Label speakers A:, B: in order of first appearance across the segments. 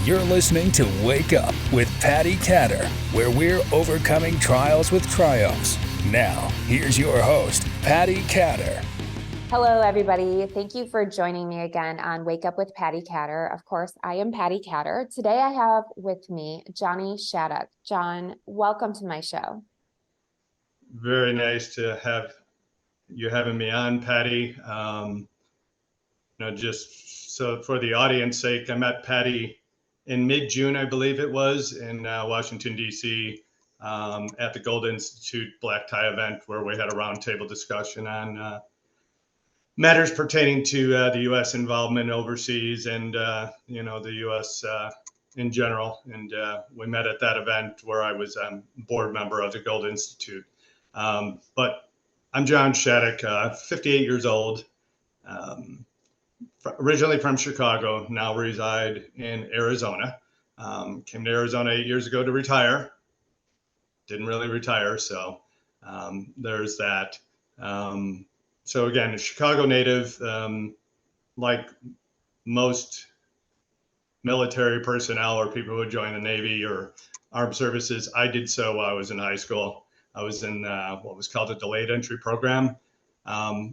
A: You're listening to Wake Up with Patti Katter, where we're overcoming trials with triumphs. Now, here's your host, Patti Katter.
B: Hello, everybody. Thank you for joining me again on Wake Up with Patti Katter. Of course, I am Patti Katter. Today I have with me John Shattuck. John, welcome to my show.
C: Very nice to have you having me on, Patti. Just so for the audience sake, I met Patti in mid-June, I believe it was, in Washington, D.C. At the Gold Institute Black Tie event, where we had a roundtable discussion on matters pertaining to the U.S. involvement overseas and, the U.S. In general. And we met at that event where I was a board member of the Gold Institute. But I'm John Shattuck, 58 years old, originally from Chicago, now reside in Arizona. Came to Arizona 8 years ago to retire. Didn't really retire, so there's that. So again, a Chicago native, like most military personnel or people who join the Navy or armed services, I did so while I was in high school. I was in what was called a delayed entry program.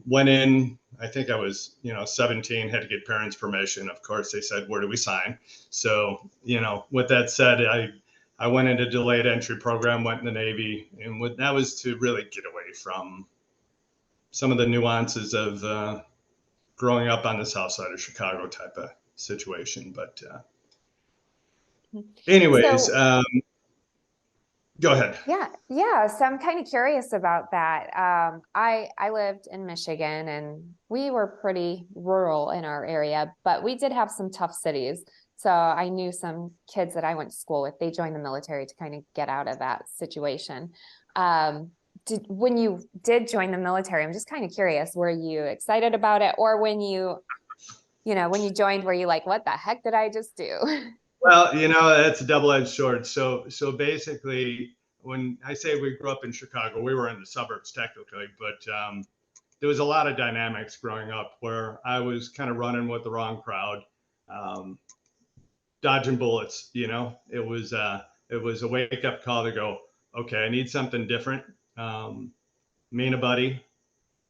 C: Went in, I think I was, 17, had to get parents' permission. Of course, they said, where do we sign? So, with that said, I went into delayed entry program, went in the Navy, and that was to really get away from some of the nuances of growing up on the south side of Chicago type of situation. But anyways, go ahead.
B: Yeah. So I'm kind of curious about that. I lived in Michigan, and we were pretty rural in our area, but we did have some tough cities. So I knew some kids that I went to school with. They joined the military to kind of get out of that situation. When you did join the military, I'm just kind of curious, were you excited about it? Or when you joined, were you like, what the heck did I just do?
C: Well, that's a double-edged sword. So basically, when I say we grew up in Chicago, we were in the suburbs technically, but there was a lot of dynamics growing up where I was kind of running with the wrong crowd, dodging bullets. It was a wake-up call to go, okay, I need something different. Me and a buddy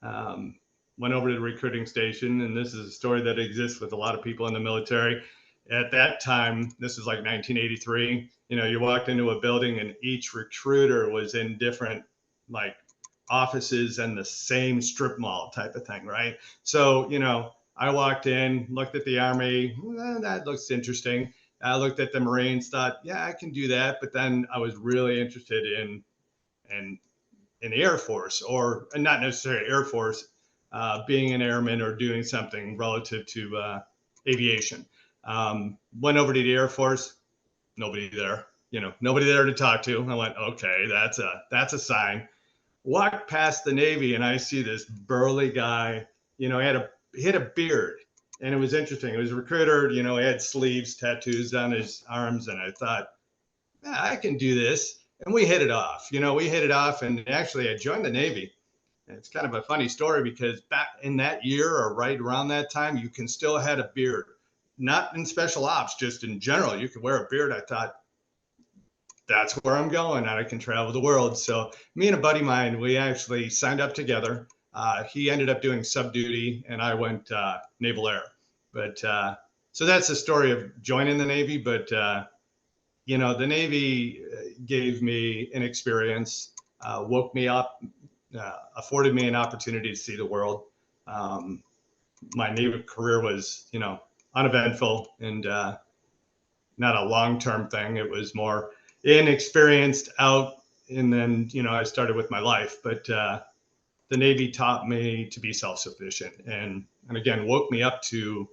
C: went over to the recruiting station, and this is a story that exists with a lot of people in the military. At that time, this is like 1983, you walked into a building and each recruiter was in different like offices and the same strip mall type of thing, right? So, I walked in, looked at the Army, that looks interesting. I looked at the Marines, thought, yeah, I can do that. But then I was really interested in the Air Force, or not necessarily Air Force, being an airman or doing something relative to aviation. Went over to the Air Force, nobody there, nobody there to talk to. I went, okay, that's a sign. Walked past the Navy and I see this burly guy, he had a beard, and it was interesting. It was a recruiter, he had sleeves, tattoos on his arms. And I thought, yeah, I can do this. And we hit it off, and actually I joined the Navy. And it's kind of a funny story because back in that year or right around that time, you can still have a beard. Not in special ops, just in general, you could wear a beard. I thought, that's where I'm going, and I can travel the world. So me and a buddy of mine, we actually signed up together. He ended up doing sub duty, and I went Naval Air. But so that's the story of joining the Navy. But the Navy gave me an experience, woke me up, afforded me an opportunity to see the world. My Navy career was, uneventful and not a long-term thing. It was more inexperienced out, and then I started with my life. But the Navy taught me to be self-sufficient, and again woke me up to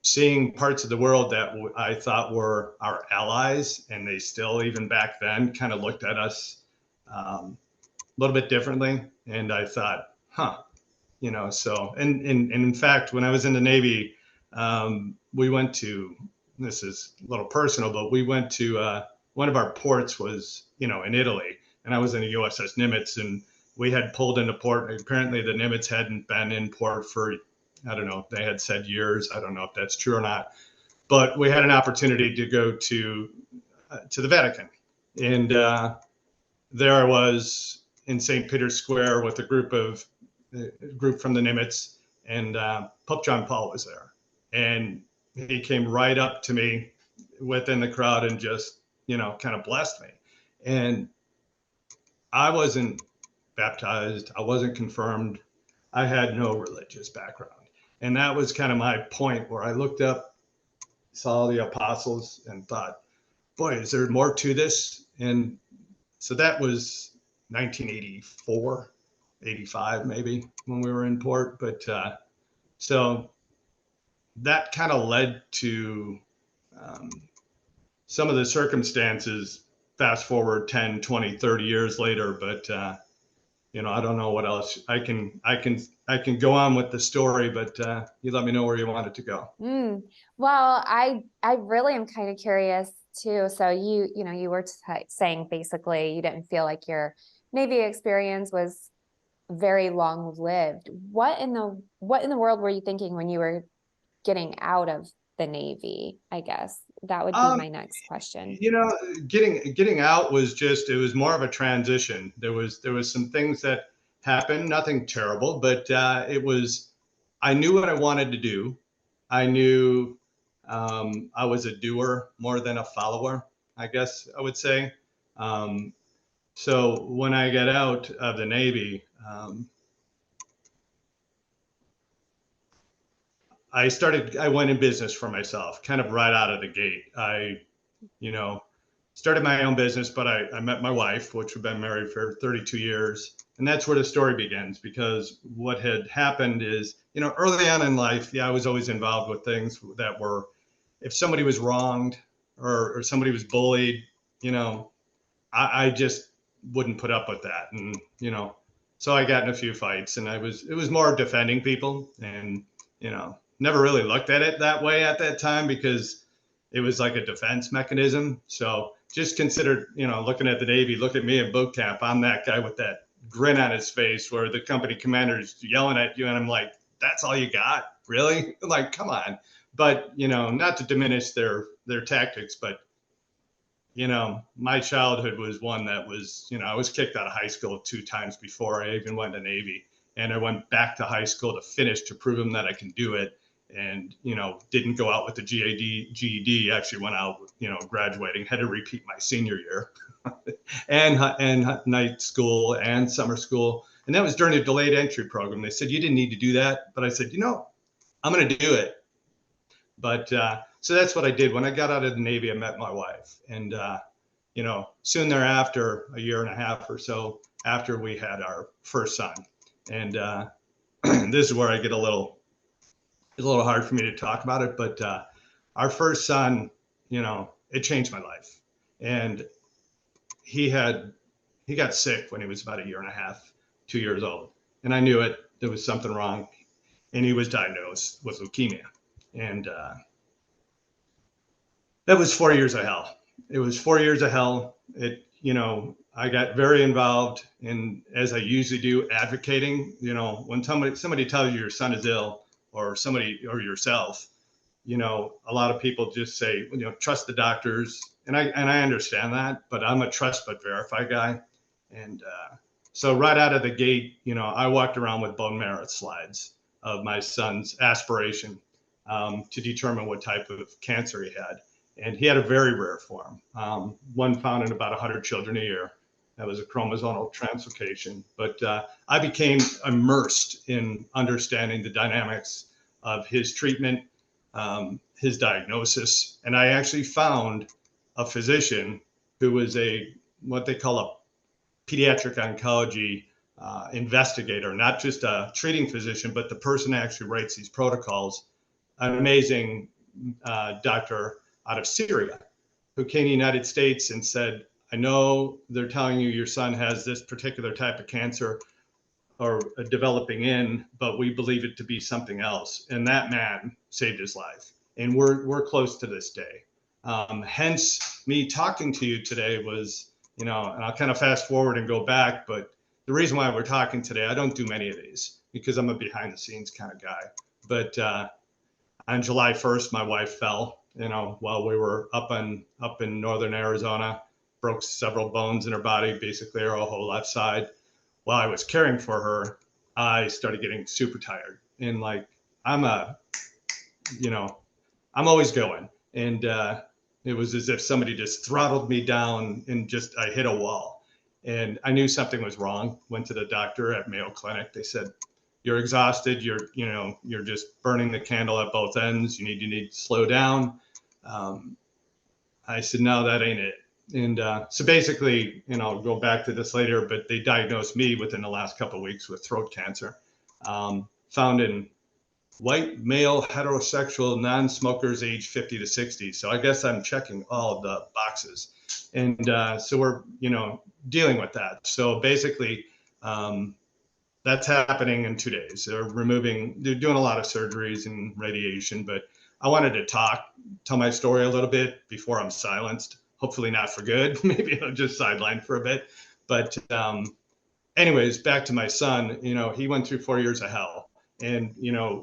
C: seeing parts of the world that I thought were our allies, and they still, even back then, kind of looked at us a little bit differently. And I thought, so and in fact, when I was in the Navy, we went to, this is a little personal, but we went to one of our ports was, in Italy, and I was in a USS Nimitz, and we had pulled into port. Apparently the Nimitz hadn't been in port for I don't know if they had said years. I don't know if that's true or not. But we had an opportunity to go to the Vatican, and there I was in St. Peter's Square with a group from the Nimitz, and Pope John Paul was there, and he came right up to me within the crowd and just, kind of blessed me. And I wasn't baptized, I wasn't confirmed, I had no religious background. And that was kind of my point, where I looked up, saw the apostles, and thought, boy, is there more to this? And so that was 1984, 85 maybe, when we were in port. But so that kind of led to some of the circumstances, fast forward 10, 20, 30 years later. But I don't know what else I can go on with the story, but you let me know where you want it to go.
B: Well, I really am kind of curious too. So you were saying basically you didn't feel like your Navy experience was very long lived. What in the world were you thinking when you were getting out of the Navy? I guess that would be my next question.
C: Getting out was it was more of a transition. There was some things that happened, nothing terrible, but I knew what I wanted to do. I knew I was a doer more than a follower, I guess I would say. So when I got out of the Navy, I went in business for myself, kind of right out of the gate. I, started my own business, but I met my wife, which we've been married for 32 years. And that's where the story begins, because what had happened is, early on in life, I was always involved with things that were, if somebody was wronged or somebody was bullied, I just wouldn't put up with that. And, so I got in a few fights, and it was more defending people, and, never really looked at it that way at that time, because it was like a defense mechanism. So just consider, looking at the Navy, look at me at boot camp. I'm that guy with that grin on his face where the company commander's yelling at you. And I'm like, that's all you got? Really? Like, come on. But, not to diminish their tactics, but, my childhood was one that was, I was kicked out of high school 2 times before I even went to Navy. And I went back to high school to finish, to prove them that I can do it. And, didn't go out with the GED, actually went out, graduating, had to repeat my senior year and night school and summer school. And that was during a delayed entry program. They said, you didn't need to do that. But I said, I'm going to do it. But so that's what I did. When I got out of the Navy, I met my wife. And, soon thereafter, a year and a half or so after, we had our first son. And this is where I get it's a little hard for me to talk about it, but our first son, it changed my life. And he got sick when he was about a year and a half, 2 years old. And I knew it, there was something wrong. And he was diagnosed with leukemia. And that was 4 years of hell. It was 4 years of hell. I got very involved in, as I usually do, advocating. When somebody tells you your son is ill, or somebody or yourself, a lot of people just say, trust the doctors. And I understand that, but I'm a trust but verify guy. And so right out of the gate, I walked around with bone marrow slides of my son's aspiration to determine what type of cancer he had. And he had a very rare form, one found in about 100 children a year. That was a chromosomal translocation. But I became immersed in understanding the dynamics of his treatment, his diagnosis. And I actually found a physician who was what they call a pediatric oncology investigator, not just a treating physician, but the person who actually writes these protocols, an amazing doctor out of Syria, who came to the United States and said, I know they're telling you your son has this particular type of cancer or developing in, but we believe it to be something else. And that man saved his life. And we're close to this day. Hence me talking to you today was, and I'll kind of fast forward and go back, but the reason why we're talking today, I don't do many of these because I'm a behind the scenes kind of guy, But on July 1st, my wife fell, while we were up in northern Arizona, broke several bones in her body, basically her whole left side. While I was caring for her, I started getting super tired, and like I'm always going, and it was as if somebody just throttled me down and I hit a wall, and I knew something was wrong. Went to the doctor at Mayo Clinic. They said, "You're exhausted. You're just burning the candle at both ends. You need to slow down." I said, "No, that ain't it." And so basically, I'll go back to this later, but they diagnosed me within the last couple of weeks with throat cancer, found in white male heterosexual non-smokers age 50 to 60. So I guess I'm checking all the boxes. And so we're, dealing with that. So basically, that's happening in 2 days. They're doing a lot of surgeries and radiation, but I wanted to tell my story a little bit before I'm silenced. Hopefully not for good. Maybe I'll just sideline for a bit. But anyways, back to my son, he went through 4 years of hell. And,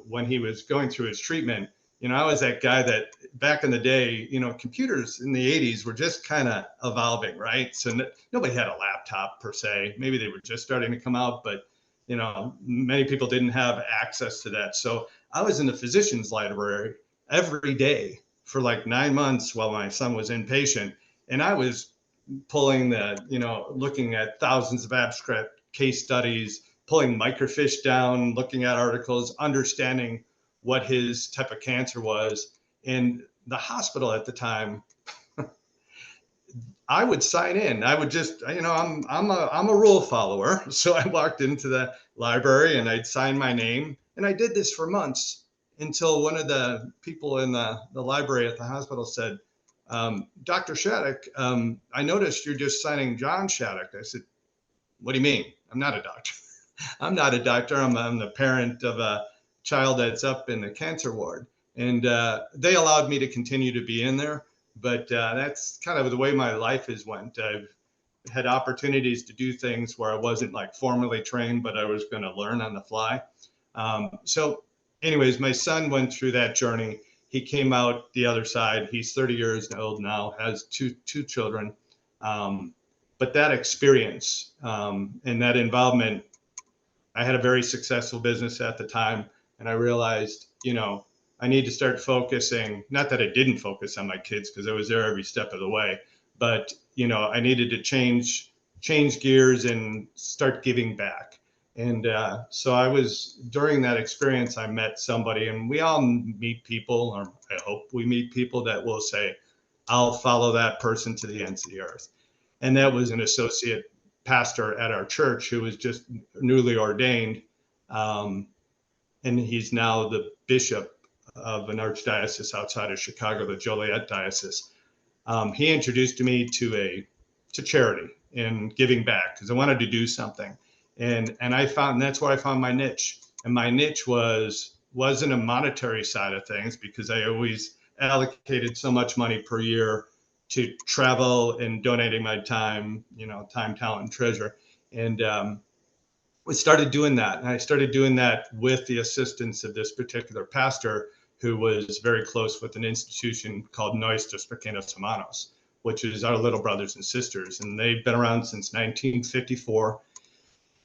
C: when he was going through his treatment, I was that guy that back in the day, computers in the 80s were just kind of evolving, right? So nobody had a laptop per se. Maybe they were just starting to come out, but, many people didn't have access to that. So I was in the physician's library every day for like 9 months while my son was inpatient. And I was pulling looking at thousands of abstract case studies, pulling microfiche down, looking at articles, understanding what his type of cancer was. And the hospital at the time, I would sign in. I would just, I'm a rule follower. So I walked into the library and I'd sign my name. And I did this for months until one of the people in the library at the hospital said, "Dr. Shattuck, I noticed you're just signing John Shattuck." I said, "What do you mean? I'm not a doctor." I'm not a doctor. I'm the parent of a child that's up in the cancer ward. And they allowed me to continue to be in there. But that's kind of the way my life has went. I've had opportunities to do things where I wasn't like formally trained, but I was going to learn on the fly. So anyways, my son went through that journey. He came out the other side. He's 30 years old now, has two children. But that experience and that involvement, I had a very successful business at the time, and I realized, I need to start focusing, not that I didn't focus on my kids because I was there every step of the way, but, I needed to change gears and start giving back. And so during that experience, I met somebody, and we all meet people, or I hope we meet people that will say, "I'll follow that person to the ends of the earth." And that was an associate pastor at our church who was just newly ordained. And he's now the bishop of an archdiocese outside of Chicago, the Joliet Diocese. He introduced me to charity and giving back because I wanted to do something. And that's where I found my niche. And my niche wasn't a monetary side of things because I always allocated so much money per year to travel and donating my time, time, talent, and treasure. And we started doing that. And I started doing that with the assistance of this particular pastor who was very close with an institution called Nuestros Pequeños Hermanos, which is our little brothers and sisters. And they've been around since 1954.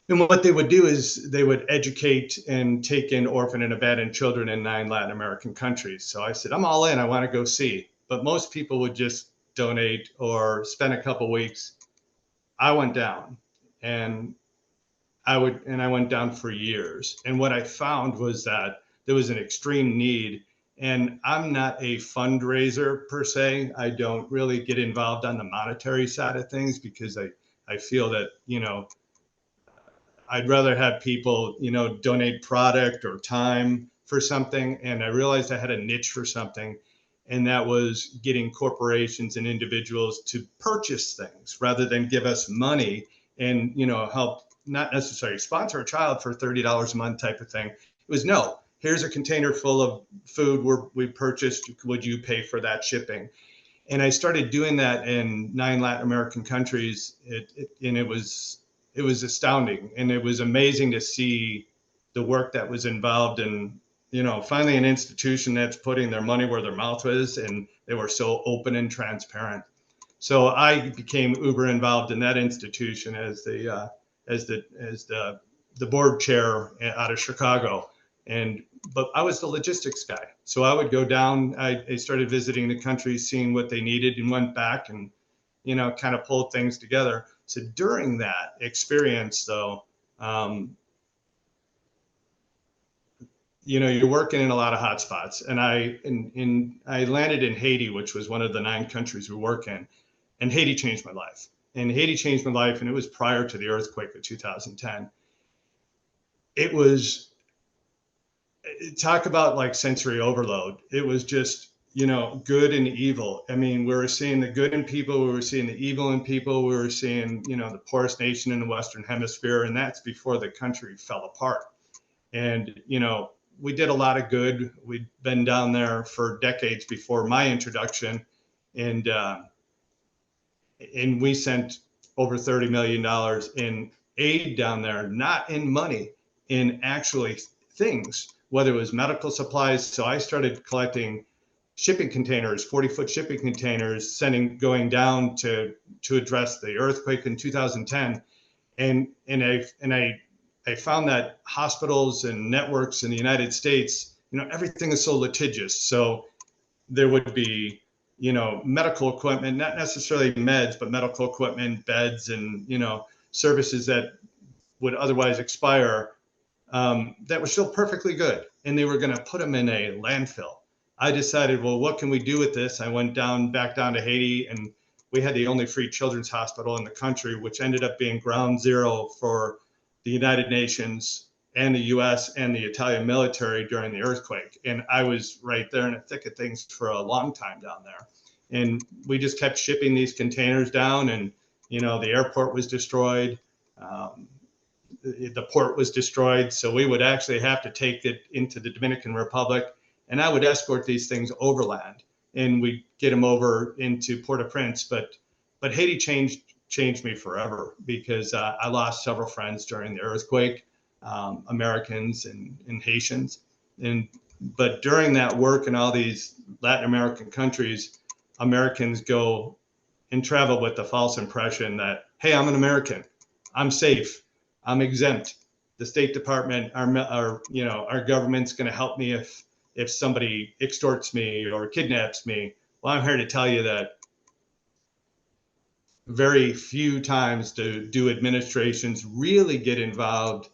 C: And what they would do is they would educate and take in orphan and abandoned children in 9 Latin American countries. So I said, I'm all in. I want to go see. But most people would just donate or spend a couple weeks. I went down, and I went down for years. And what I found was that there was an extreme need. And I'm not a fundraiser per se. I don't really get involved on the monetary side of things because I feel that, I'd rather have people, donate product or time for something. And I realized I had a niche for something. And that was getting corporations and individuals to purchase things rather than give us money and, help not necessarily sponsor a child for $30 a month type of thing. It was, no, here's a container full of food we purchased. Would you pay for that shipping? And I started doing that in 9 Latin American countries. And it was astounding. And it was amazing to see the work that was involved in finally an institution that's putting their money where their mouth is, and they were so open and transparent. So I became uber involved in that institution as the board chair out of Chicago. But I was the logistics guy. So I would go down, I started visiting the country, seeing what they needed, and went back and, kind of pulled things together. So during that experience, though, you're working in a lot of hot spots. And I landed in Haiti, which was one of the 9 countries we work in. And Haiti changed my life. And Haiti changed my life, and it was prior to the earthquake of 2010. It was, talk about like sensory overload. It was just, good and evil. I mean, we were seeing the good in people, we were seeing the evil in people, we were seeing, the poorest nation in the Western Hemisphere, and that's before the country fell apart. And, we did a lot of good. We'd been down there for decades before my introduction, and we sent over $30 million in aid down there, not in money, in actually things, whether it was medical supplies. So I started collecting shipping containers, 40-foot shipping containers, going down to address the earthquake in 2010. And I found that hospitals and networks in the United States, everything is so litigious. So there would be, medical equipment, not necessarily meds, but medical equipment, beds, and, services that would otherwise expire, that were still perfectly good. And they were going to put them in a landfill. I decided, well, what can we do with this? I went back down to Haiti, and we had the only free children's hospital in the country, which ended up being ground zero for the United Nations and the US and the Italian military during the earthquake. And I was right there in the thick of things for a long time down there. And we just kept shipping these containers down, and, the airport was destroyed. The port was destroyed. So we would actually have to take it into the Dominican Republic, and I would escort these things overland, and we'd get them over into Port-au-Prince. But Haiti changed me forever, because I lost several friends during the earthquake, Americans and Haitians. But during that work in all these Latin American countries, Americans go and travel with the false impression that, hey, I'm an American, I'm safe, I'm exempt. The State Department, our government's going to help me if somebody extorts me or kidnaps me. Well, I'm here to tell you that very few times do administrations really get involved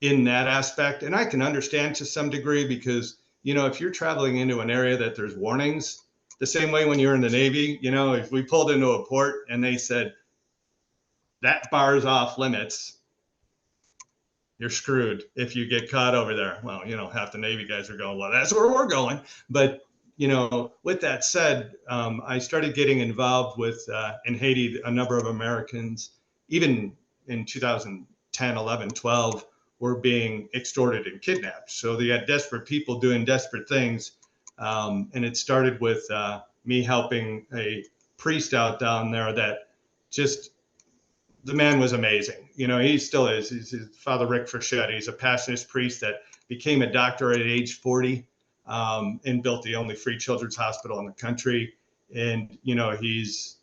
C: in that aspect. And I can understand to some degree, because, if you're traveling into an area that there's warnings, the same way when you're in the Navy, if we pulled into a port and they said that bar's off limits, you're screwed if you get caught over there. Well, half the Navy guys are going, well, that's where we're going. But, with that said, I started getting involved with, in Haiti, a number of Americans, even in 2010, 11, 12, were being extorted and kidnapped. So they had desperate people doing desperate things. And it started with me helping a priest out down there that just, the man was amazing. He still is. He's Father Rick Frechette. He's a passionist priest that became a doctor at age 40, and built the only free children's hospital in the country. And,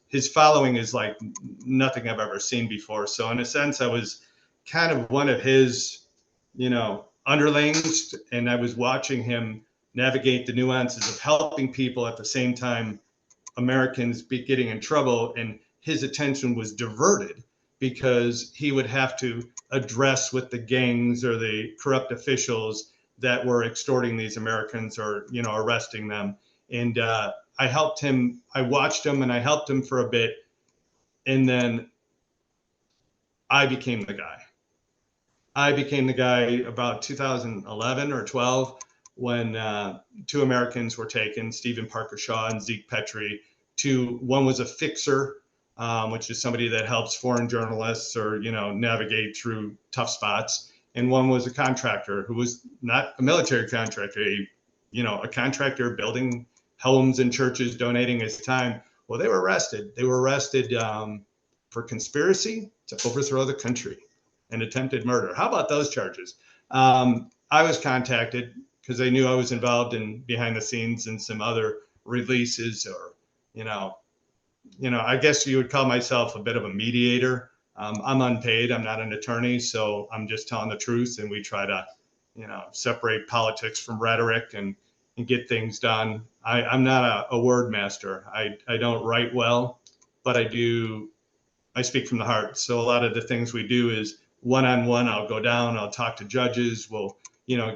C: his following is like nothing I've ever seen before. So in a sense, I was kind of one of his, underlings, and I was watching him navigate the nuances of helping people at the same time Americans be getting in trouble, and his attention was diverted because he would have to address with the gangs or the corrupt officials that were extorting these Americans or, arresting them. And I helped him. I watched him and I helped him for a bit. And then I became the guy. I became the guy about 2011 or 12 when 2 Americans were taken, Stephen Parker Shaw and Zeke Petrie. One was a fixer, which is somebody that helps foreign journalists or, navigate through tough spots. And one was a contractor who was not a military contractor, a contractor building homes and churches, donating his time. Well, they were arrested. They were arrested for conspiracy to overthrow the country and attempted murder. How about those charges? I was contacted because they knew I was involved in behind the scenes in some other releases, or, I guess you would call myself a bit of a mediator. I'm unpaid. I'm not an attorney, so I'm just telling the truth. And we try to, separate politics from rhetoric and get things done. I'm not a word master. I don't write well, but I speak from the heart. So a lot of the things we do is one-on-one. I'll go down, I'll talk to judges. We'll,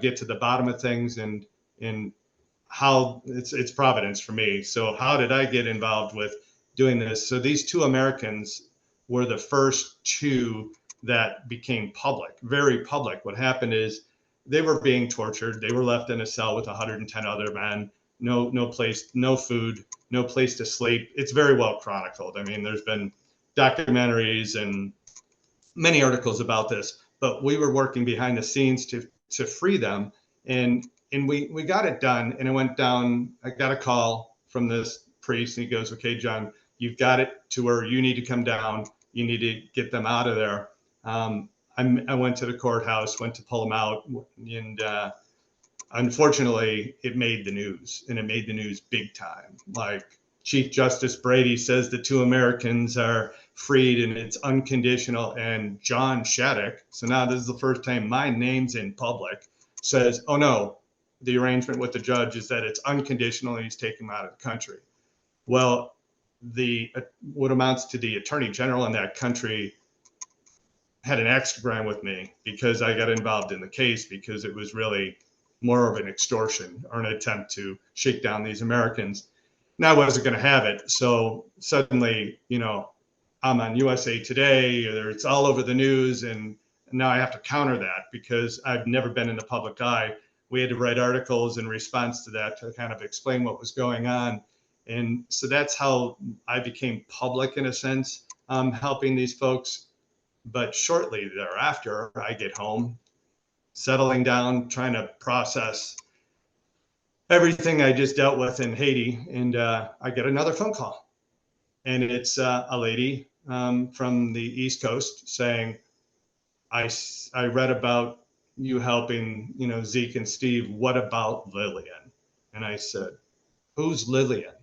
C: get to the bottom of things, and how it's providence for me. So how did I get involved with doing this? So these two Americans were the first two that became public, very public. What happened is they were being tortured. They were left in a cell with 110 other men, no place, no food, no place to sleep. It's very well chronicled. I mean, there's been documentaries and many articles about this, but we were working behind the scenes to free them. And we got it done. And it went down. I got a call from this priest, and he goes, "Okay, John, you've got it to where you need to come down. You need to get them out of there." I went to the courthouse, went to pull them out, and unfortunately, it made the news, and it made the news big time. Like, Chief Justice Brady says the two Americans are freed and it's unconditional. And John Shattuck, so now this is the first time my name's in public, says, "Oh no, the arrangement with the judge is that it's unconditional and he's taking them out of the country." Well, what amounts to the attorney general in that country had an extragram with me because I got involved in the case, because it was really more of an extortion or an attempt to shake down these Americans. And I wasn't going to have it. So suddenly, I'm on USA Today, or it's all over the news. And now I have to counter that because I've never been in the public eye. We had to write articles in response to that to kind of explain what was going on. And so that's how I became public, in a sense, helping these folks. But shortly thereafter, I get home, settling down, trying to process everything I just dealt with in Haiti. And I get another phone call. And it's a lady from the East Coast saying, I read about you helping, Zeke and Steve. What about Lillian? And I said, "Who's Lillian?"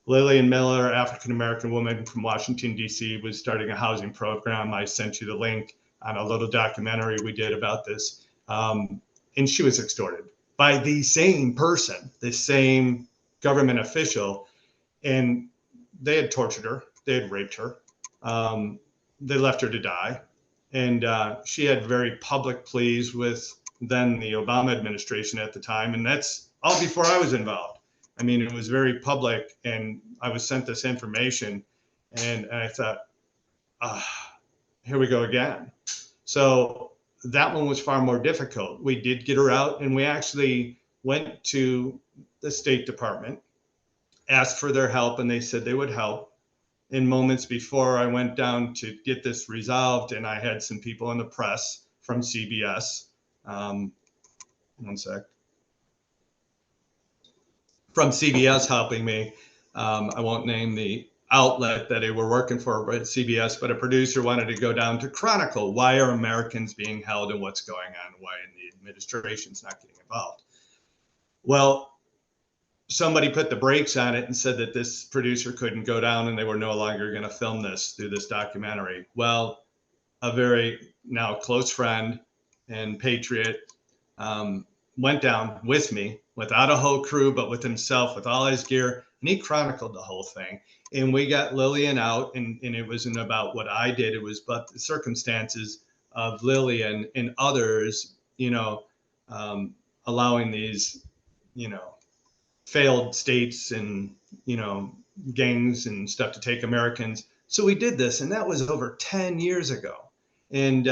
C: Lillian Miller, African-American woman from Washington, D.C., was starting a housing program. I sent you the link on a little documentary we did about this. And she was extorted by the same person, the same government official. And they had tortured her. They had raped her. They left her to die. And she had very public pleas with then the Obama administration at the time. And that's all before I was involved. I mean, it was very public, and I was sent this information, and I thought, here we go again. So that one was far more difficult. We did get her out, and we actually went to the State Department, asked for their help, and they said they would help. In moments before I went down to get this resolved, and I had some people in the press from CBS. One sec. From CBS helping me. I won't name the outlet that they were working for at CBS, but a producer wanted to go down to chronicle why are Americans being held and what's going on, why the administration's not getting involved. Well, somebody put the brakes on it and said that this producer couldn't go down and they were no longer going to film this through this documentary. Well, a very now close friend and patriot went down with me, without a whole crew, but with himself, with all his gear, and he chronicled the whole thing. And we got Lillian out, and it wasn't about what I did, it was about the circumstances of Lillian and others, allowing these, failed states and, gangs and stuff to take Americans. So we did this, and that was over 10 years ago. And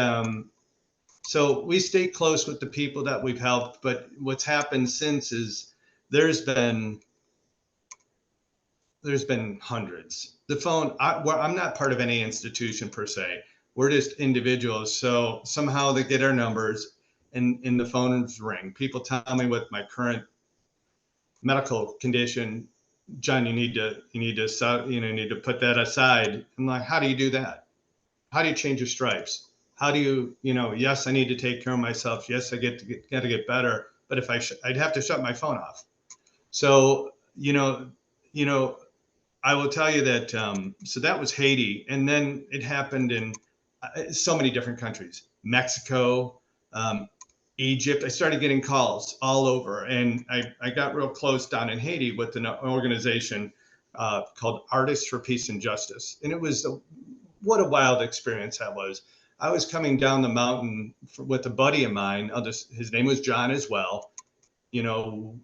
C: so we stay close with the people that we've helped, but what's happened since is there's been hundreds. The phone, I'm not part of any institution per se. We're just individuals. So somehow they get our numbers and the phones ring. People tell me with my current medical condition, "John, you need to put that aside." I'm like, "How do you do that? How do you change your stripes? How do you, yes, I need to take care of myself. Yes, I got to get better, but if I'd have to shut my phone off. So, I will tell you that, so that was Haiti. And then it happened in so many different countries, Mexico, Egypt. I started getting calls all over. And I got real close down in Haiti with an organization called Artists for Peace and Justice. And it was, what a wild experience that was. I was coming down the mountain with a buddy of mine. His name was John as well,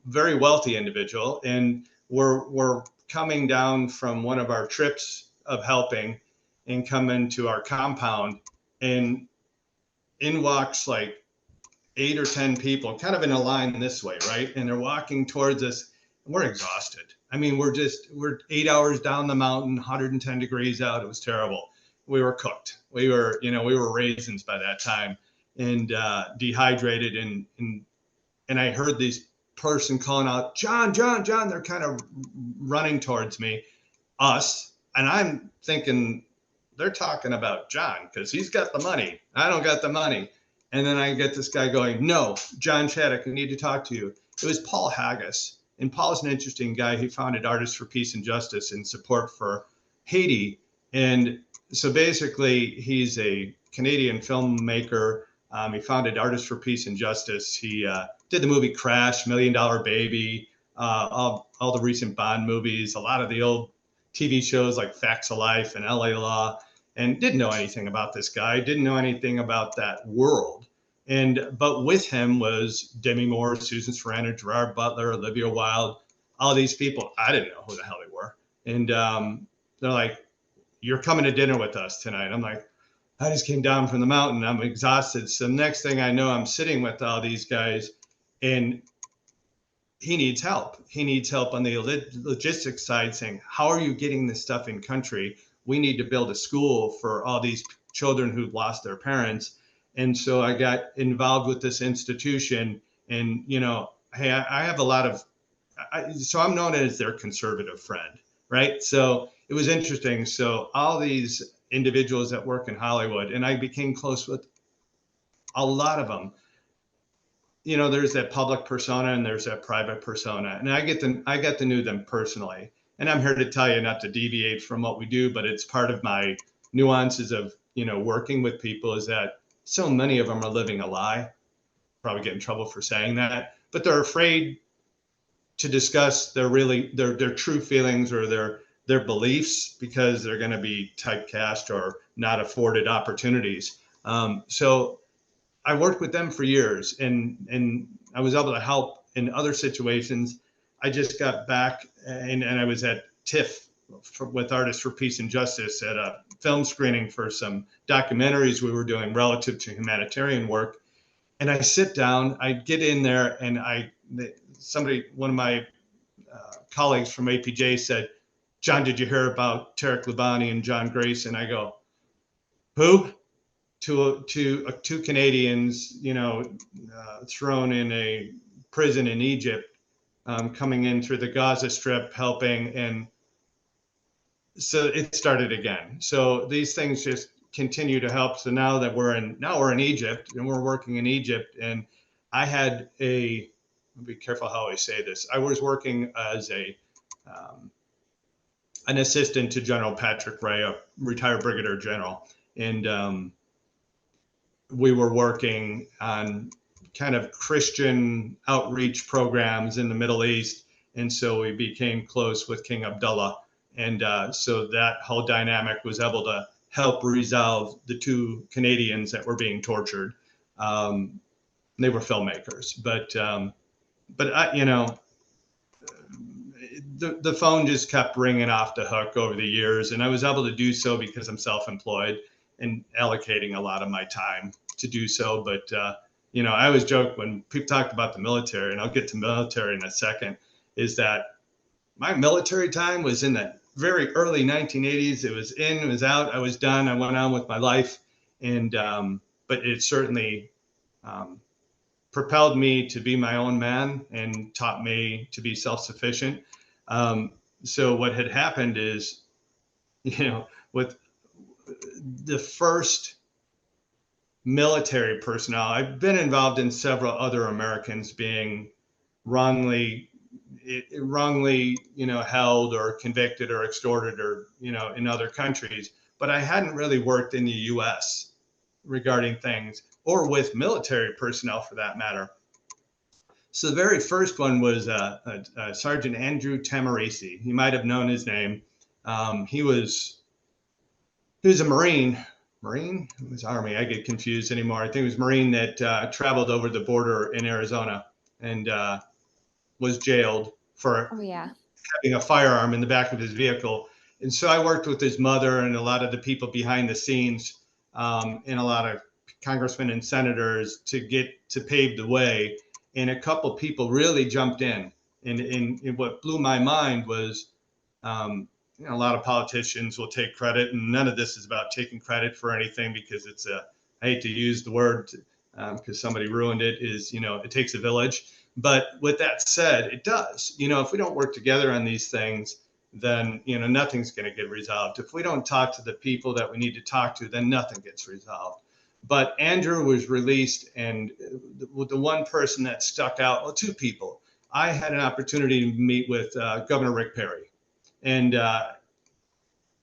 C: very wealthy individual. And we're coming down from one of our trips of helping and coming to our compound, and in walks like 8 or 10 people kind of in a line this way, right? And they're walking towards us. And we're exhausted. I mean, we're 8 hours down the mountain, 110 degrees out. It was terrible. We were cooked. We were raisins by that time, and dehydrated. And I heard these person calling out, John, John, John. They're kind of running towards us. And I'm thinking they're talking about John because he's got the money. I don't got the money. And then I get this guy going, no, John Shattuck, I need to talk to you. It was Paul Haggis. And Paul's an interesting guy. He founded Artists for Peace and Justice in support for Haiti. And so basically, he's a Canadian filmmaker. He founded Artists for Peace and Justice. He did the movie Crash, $1 Million Baby, all the recent Bond movies, a lot of the old TV shows like Facts of Life and LA Law, and didn't know anything about this guy, didn't know anything about that world. But with him was Demi Moore, Susan Sarandon, Gerard Butler, Olivia Wilde, all these people. I didn't know who the hell they were. And they're like, you're coming to dinner with us tonight. I'm like, I just came down from the mountain. I'm exhausted. So next thing I know, I'm sitting with all these guys, and he needs help. He needs help on the logistics side, saying, how are you getting this stuff in country? We need to build a school for all these children who've lost their parents. And so I got involved with this institution, and, hey, I have a lot of, so I'm known as their conservative friend, right? So it was interesting. So all these individuals that work in Hollywood, and I became close with a lot of them. There's that public persona and there's that private persona, and I get to know them personally. And I'm here to tell you not to deviate from what we do, but it's part of my nuances of, working with people, is that so many of them are living a lie. Probably get in trouble for saying that, but they're afraid to discuss their true feelings or their beliefs because they're going to be typecast or not afforded opportunities. So I worked with them for years, and I was able to help in other situations. I just got back, and I was at TIFF with Artists for Peace and Justice at a film screening for some documentaries we were doing relative to humanitarian work. And I sit down, I get in there, and one of my colleagues from APJ said, John, did you hear about Tarek Labani and John Grace? And I go, who? To two Canadians, thrown in a prison in Egypt, coming in through the Gaza Strip, helping. And so it started again. So these things just continue to help. So now we're in Egypt, and we're working in Egypt. And I had I'll be careful how I say this. I was working as an assistant to General Patrick Ray, a retired brigadier general. And we were working on kind of Christian outreach programs in the Middle East. And so we became close with King Abdullah. And so that whole dynamic was able to help resolve the two Canadians that were being tortured. They were filmmakers, but the phone just kept ringing off the hook over the years. And I was able to do so because I'm self-employed and allocating a lot of my time to do so. But, I always joke when people talk about the military, and I'll get to military in a second, is that my military time was in the very early 1980s. It was in, it was out, I was done. I went on with my life. And, but it certainly propelled me to be my own man and taught me to be self-sufficient. So what had happened is, with the first military personnel. I've been involved in several other Americans being wrongly, held or convicted or extorted or, in other countries. But I hadn't really worked in the U.S. regarding things, or with military personnel for that matter. So the very first one was Sergeant Andrew Tamarisi. You might have known his name. He was a Marine. Marine? It was Army. I get confused anymore. I think it was Marine that traveled over the border in Arizona and was jailed for having a firearm in the back of his vehicle. And so I worked with his mother and a lot of the people behind the scenes, and a lot of congressmen and senators to pave the way. And a couple people really jumped in. And what blew my mind was, a lot of politicians will take credit, and none of this is about taking credit for anything, because I hate to use the word because somebody ruined it, it takes a village. But with that said, it does. If we don't work together on these things, then, nothing's going to get resolved. If we don't talk to the people that we need to talk to, then nothing gets resolved. But Andrew was released, and the one person that stuck out, well, two people. I had an opportunity to meet with Governor Rick Perry. And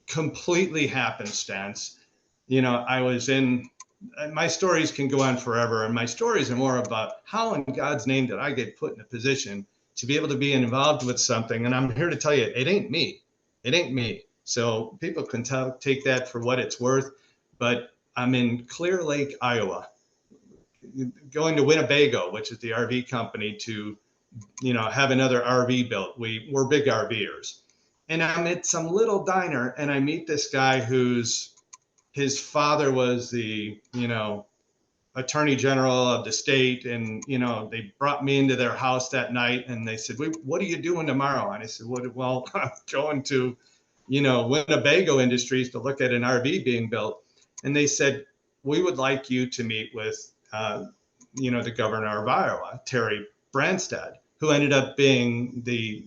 C: completely happenstance, I was in, my stories can go on forever. And my stories are more about how in God's name did I get put in a position to be able to be involved with something. And I'm here to tell you, it ain't me. It ain't me. So people can take that for what it's worth. But I'm in Clear Lake, Iowa, going to Winnebago, which is the RV company, to, have another RV built. We're big RVers. And I'm at some little diner, and I meet this guy his father was the, attorney general of the state. And, they brought me into their house that night, and they said, what are you doing tomorrow? And I said, well, I'm going to, Winnebago Industries to look at an RV being built. And they said, we would like you to meet with, the governor of Iowa, Terry Branstad, who ended up being the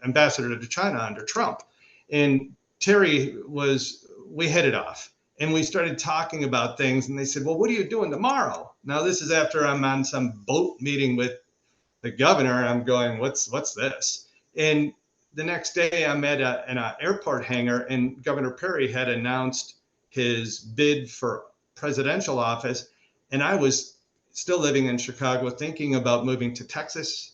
C: ambassador to China under Trump. And Terry we hit it off, and we started talking about things, and they said, well, what are you doing tomorrow? Now, this is after I'm on some boat meeting with the governor. I'm going, what's this? And the next day I'm at an airport hangar, and Governor Perry had announced his bid for presidential office. And I was still living in Chicago, thinking about moving to Texas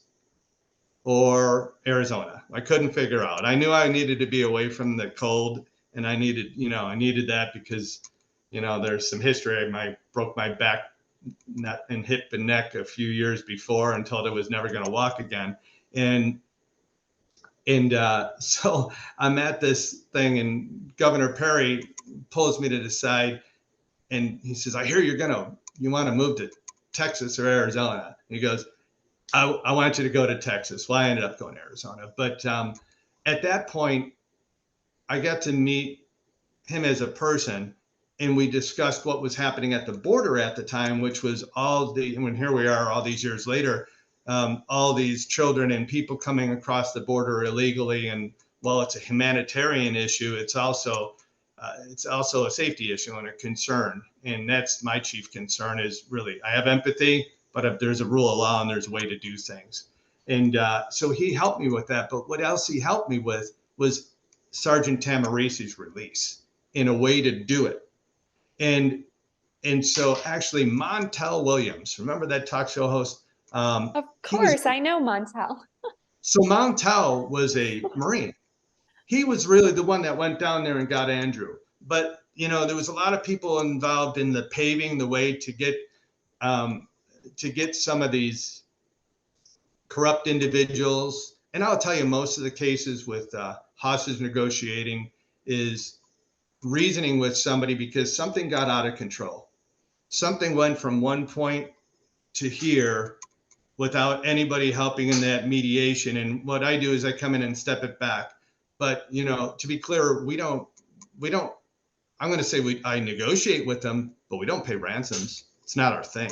C: or Arizona. I couldn't figure out. I knew I needed to be away from the cold, and I needed that because, there's some history. I broke my back and hip and neck a few years before, and told I was never going to walk again. And so I'm at this thing, and Governor Perry pulls me to the side, and he says, I hear you want to move to Texas or Arizona. And he goes, I want you to go to Texas. Well, I ended up going to Arizona. But at that point, I got to meet him as a person, and we discussed what was happening at the border at the time, which was here we are all these years later, all these children and people coming across the border illegally. And while it's a humanitarian issue, it's also a safety issue and a concern. And that's my chief concern, is really, I have empathy, but if there's a rule of law and there's a way to do things. And so he helped me with that. But what else he helped me with was Sergeant Tamarisi's release, in a way to do it. And so actually Montel Williams, remember that talk show host?
B: Of course, I know Montel.
C: So Montel was a Marine. He was really the one that went down there and got Andrew. But, there was a lot of people involved in the paving the way to get some of these corrupt individuals. And I'll tell you, most of the cases with hostage negotiating is reasoning with somebody because something got out of control. Something went from one point to here without anybody helping in that mediation. And what I do is I come in and step it back. But, to be clear, I'm going to say I negotiate with them, but we don't pay ransoms. It's not our thing,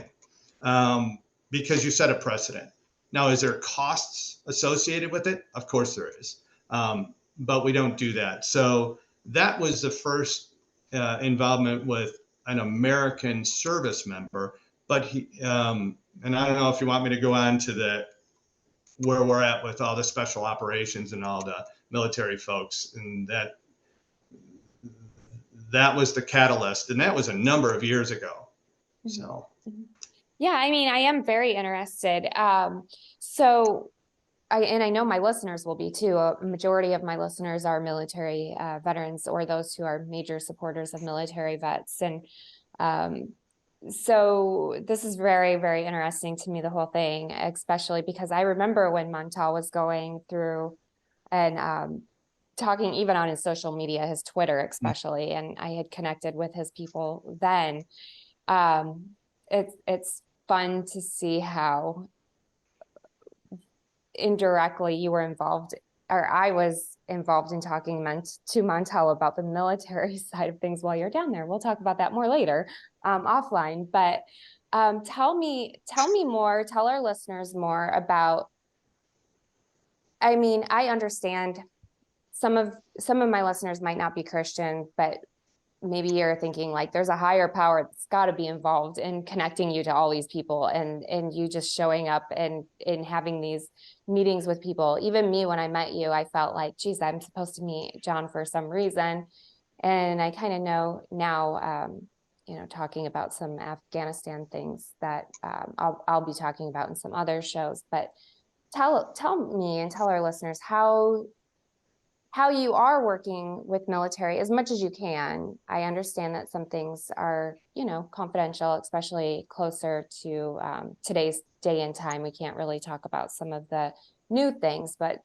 C: because you set a precedent. Now, is there costs associated with it? Of course there is, but we don't do that. So that was the first involvement with an American service member, but he, and I don't know if you want me to go on to where we're at with all the special operations and all the military folks, and that was the catalyst, and that was a number of years ago. So.
B: Yeah, I mean, I am very interested. And I know my listeners will be too. A majority of my listeners are military veterans or those who are major supporters of military vets. And so this is very, very interesting to me, the whole thing, especially because I remember when Montal was going through and talking even on his social media, his Twitter especially, and I had connected with his people then. It's fun to see how indirectly you were involved, or I was involved in talking to Montel about the military side of things while you're down there. We'll talk about that more later, offline. But tell me more. Tell our listeners more about. I mean, I understand some of my listeners might not be Christian, but maybe you're thinking like there's a higher power that's got to be involved in connecting you to all these people and you just showing up and having these meetings with people. Even me, when I met you, I felt like, geez, I'm supposed to meet John for some reason. And I kind of know now, talking about some Afghanistan things that I'll be talking about in some other shows. But tell me and tell our listeners how you are working with military as much as you can. I understand that some things are, confidential, especially closer to today's day and time. We can't really talk about some of the new things, but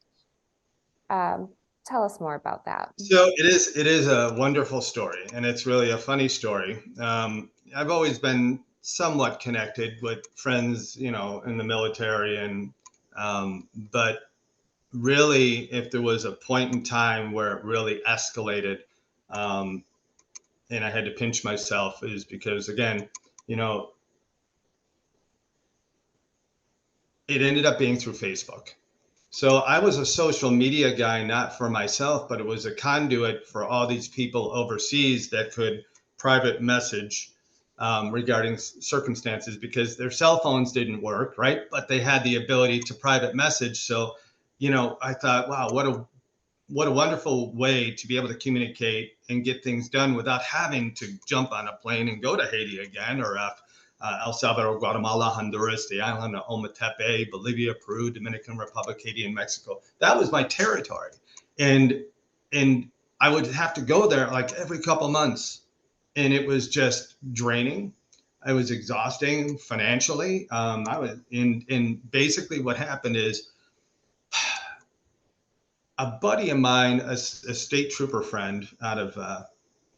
B: tell us more about that.
C: So it is a wonderful story, and it's really a funny story. I've always been somewhat connected with friends, in the military, and but really, if there was a point in time where it really escalated, and I had to pinch myself, is because, again, it ended up being through Facebook. So I was a social media guy, not for myself, but it was a conduit for all these people overseas that could private message regarding circumstances, because their cell phones didn't work, right? But they had the ability to private message. So I thought, wow, what a wonderful way to be able to communicate and get things done without having to jump on a plane and go to Haiti again, or El Salvador, Guatemala, Honduras, the island of Ometepe, Bolivia, Peru, Dominican Republic, Haiti, and Mexico. That was my territory. And I would have to go there like every couple months. And it was just draining. It was exhausting financially. I was in basically what happened is, a buddy of mine, a state trooper friend out of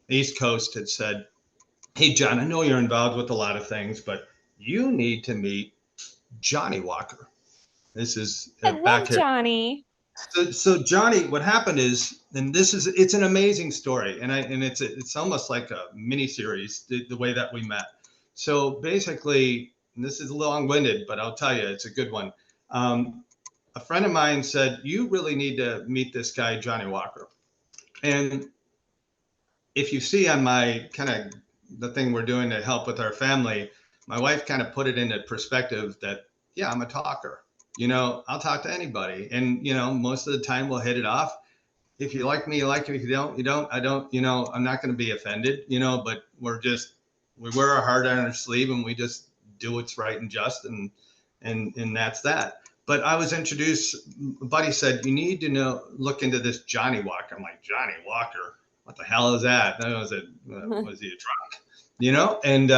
C: East Coast, had said, "Hey, John, I know you're involved with a lot of things, but you need to meet Johnny Walker." This is
B: I
C: back
B: love
C: here.
B: Johnny.
C: So Johnny, what happened is, and it's an amazing story, and it's almost like a mini series, the way that we met. So basically, and this is long-winded, but I'll tell you, it's a good one. A friend of mine said, "You really need to meet this guy, Johnny Walker." And if you see on my kind of the thing we're doing to help with our family, my wife kind of put it into perspective that, yeah, I'm a talker. I'll talk to anybody. And, most of the time we'll hit it off. If you like me, you like me. If you don't, you don't. I don't, I'm not going to be offended, but we wear our heart on our sleeve, and we just do what's right and just. And that's that. But I was introduced, a buddy said, "You need to look into this Johnny Walker." I'm like, "Johnny Walker? What the hell is that?" Was he a drunk? And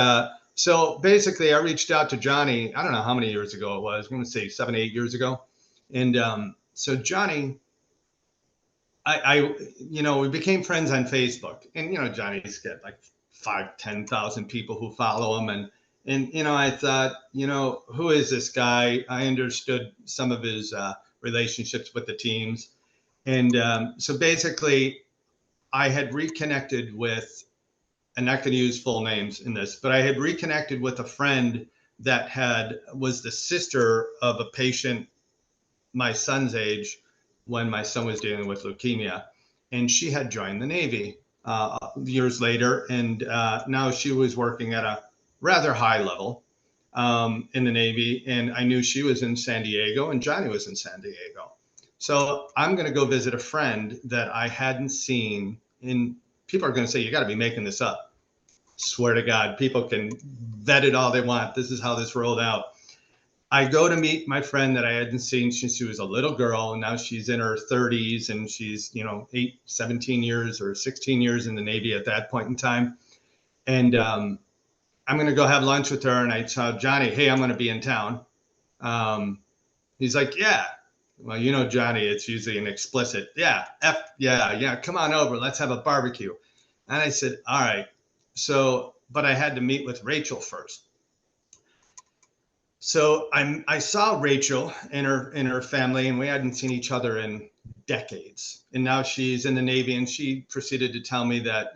C: so basically I reached out to Johnny, I don't know how many years ago it was. I'm going to say 7, 8 years ago. And so Johnny, we became friends on Facebook, and, Johnny's got like 5,000-10,000 people who follow him. And I thought, who is this guy? I understood some of his relationships with the teams. And so basically I had reconnected with, and not going to use full names in this, but I had reconnected with a friend that was the sister of a patient my son's age when my son was dealing with leukemia. And she had joined the Navy. years later. And now she was working at a rather high level in the Navy. And I knew she was in San Diego and Johnny was in San Diego. So I'm going to go visit a friend that I hadn't seen in, people are going to say, you got to be making this up. Swear to God, people can vet it all they want. This is how this rolled out. I go to meet my friend that I hadn't seen since she was a little girl, and now she's in her 30s, and she's, 17 years or 16 years in the Navy at that point in time. And I'm going to go have lunch with her, and I tell Johnny, hey, I'm going to be in town. He's like, yeah. Well, Johnny, it's usually an explicit, yeah, come on over, let's have a barbecue. And I said, all right. So, but I had to meet with Rachel first. So I saw Rachel and her family, and we hadn't seen each other in decades. And now she's in the Navy, and she proceeded to tell me that,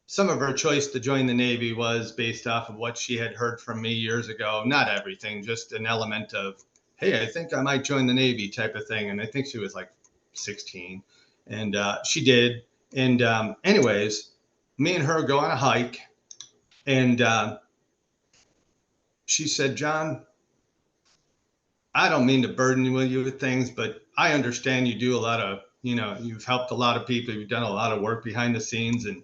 C: some of her choice to join the Navy was based off of what she had heard from me years ago. Not everything, just an element of, hey, I think I might join the Navy type of thing. And I think she was like 16, and she did. And anyways, me and her go on a hike, and she said, John, I don't mean to burden you with things, but I understand you do a lot of, you've helped a lot of people. You've done a lot of work behind the scenes, and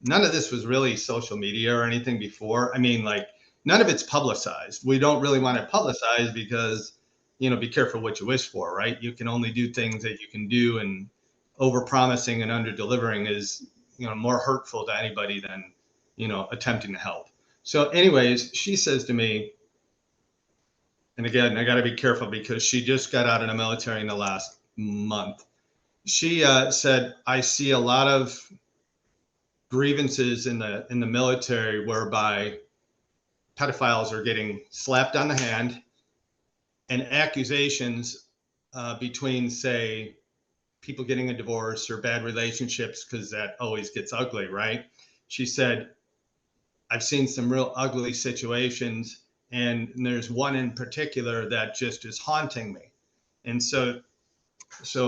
C: none of this was really social media or anything before. I mean, like, none of it's publicized. We don't really want it publicized because, be careful what you wish for, right? You can only do things that you can do, and over-promising and under-delivering is, more hurtful to anybody than, attempting to help. So anyways, she says to me, and again, I got to be careful because she just got out of the military in the last month. She said, I see a lot of grievances in the military whereby pedophiles are getting slapped on the hand, and accusations between, say, people getting a divorce or bad relationships, because that always gets ugly, right? She said, I've seen some real ugly situations, and there's one in particular that just is haunting me. And so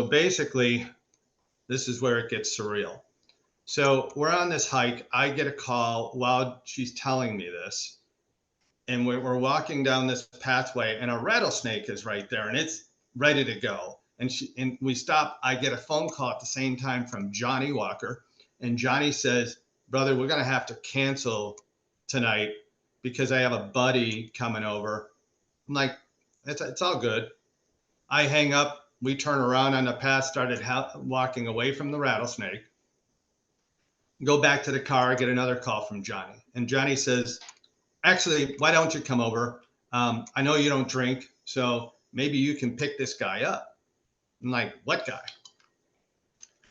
C: basically, this is where it gets surreal. So we're on this hike. I get a call while she's telling me this, and we're walking down this pathway, and a rattlesnake is right there, and it's ready to go. And we stop. I get a phone call at the same time from Johnny Walker, and Johnny says, brother, we're going to have to cancel tonight because I have a buddy coming over. I'm like, it's all good. I hang up. We turn around on the path, started walking away from the rattlesnake, go back to the car, get another call from Johnny. And Johnny says, actually, why don't you come over? I know you don't drink, so maybe you can pick this guy up. I'm like, what guy?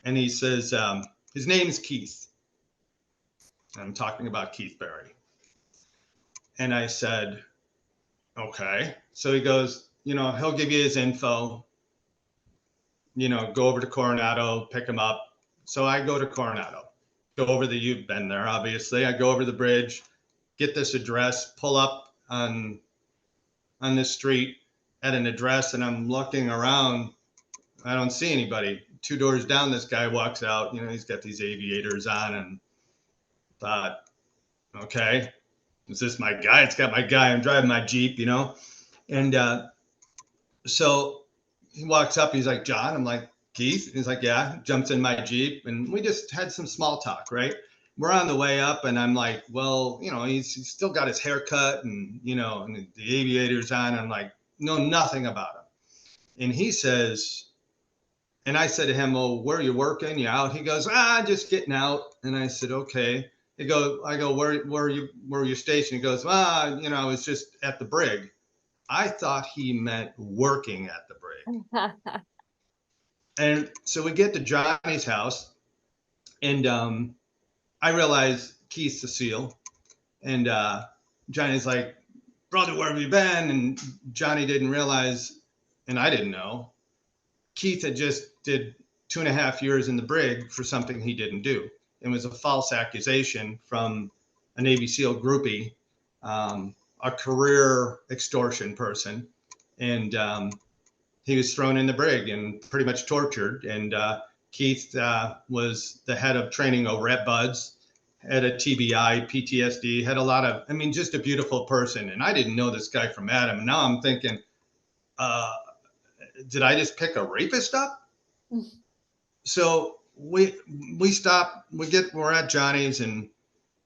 C: And he says, his name's Keith. I'm talking about Keith Berry. And I said, okay. So he goes, he'll give you his info, go over to Coronado, pick him up. So I go to Coronado, go over you've been there, obviously. I go over the bridge, get this address, pull up on this street at an address, and I'm looking around. I don't see anybody. 2 doors down, this guy walks out. He's got these aviators on, and thought, okay, is this my guy? It's got my guy. I'm driving my Jeep, And so he walks up. He's like, John. I'm like, Keith? He's like, yeah. Jumps in my Jeep, and we just had some small talk, right? We're on the way up, and I'm like, well, he's still got his haircut, and, and the aviators on. I'm like, know nothing about him. And he says, and I said to him, well, where are you working? You out? He goes, just getting out. And I said, okay. I go, where are you stationed? He goes, I was just at the brig. I thought he meant working at the brig. And so we get to Johnny's house, and I realize Keith's a SEAL. And Johnny's like, brother, where have you been? And Johnny didn't realize, and I didn't know, Keith had just did 2.5 years in the brig for something he didn't do. It was a false accusation from a Navy SEAL groupie, a career extortion person. And he was thrown in the brig and pretty much tortured. And Keith was the head of training over at Buds, had a TBI, PTSD, had a lot of, I mean, just a beautiful person. And I didn't know this guy from Adam. And now I'm thinking, did I just pick a rapist up? So we stop, we're at Johnny's, and,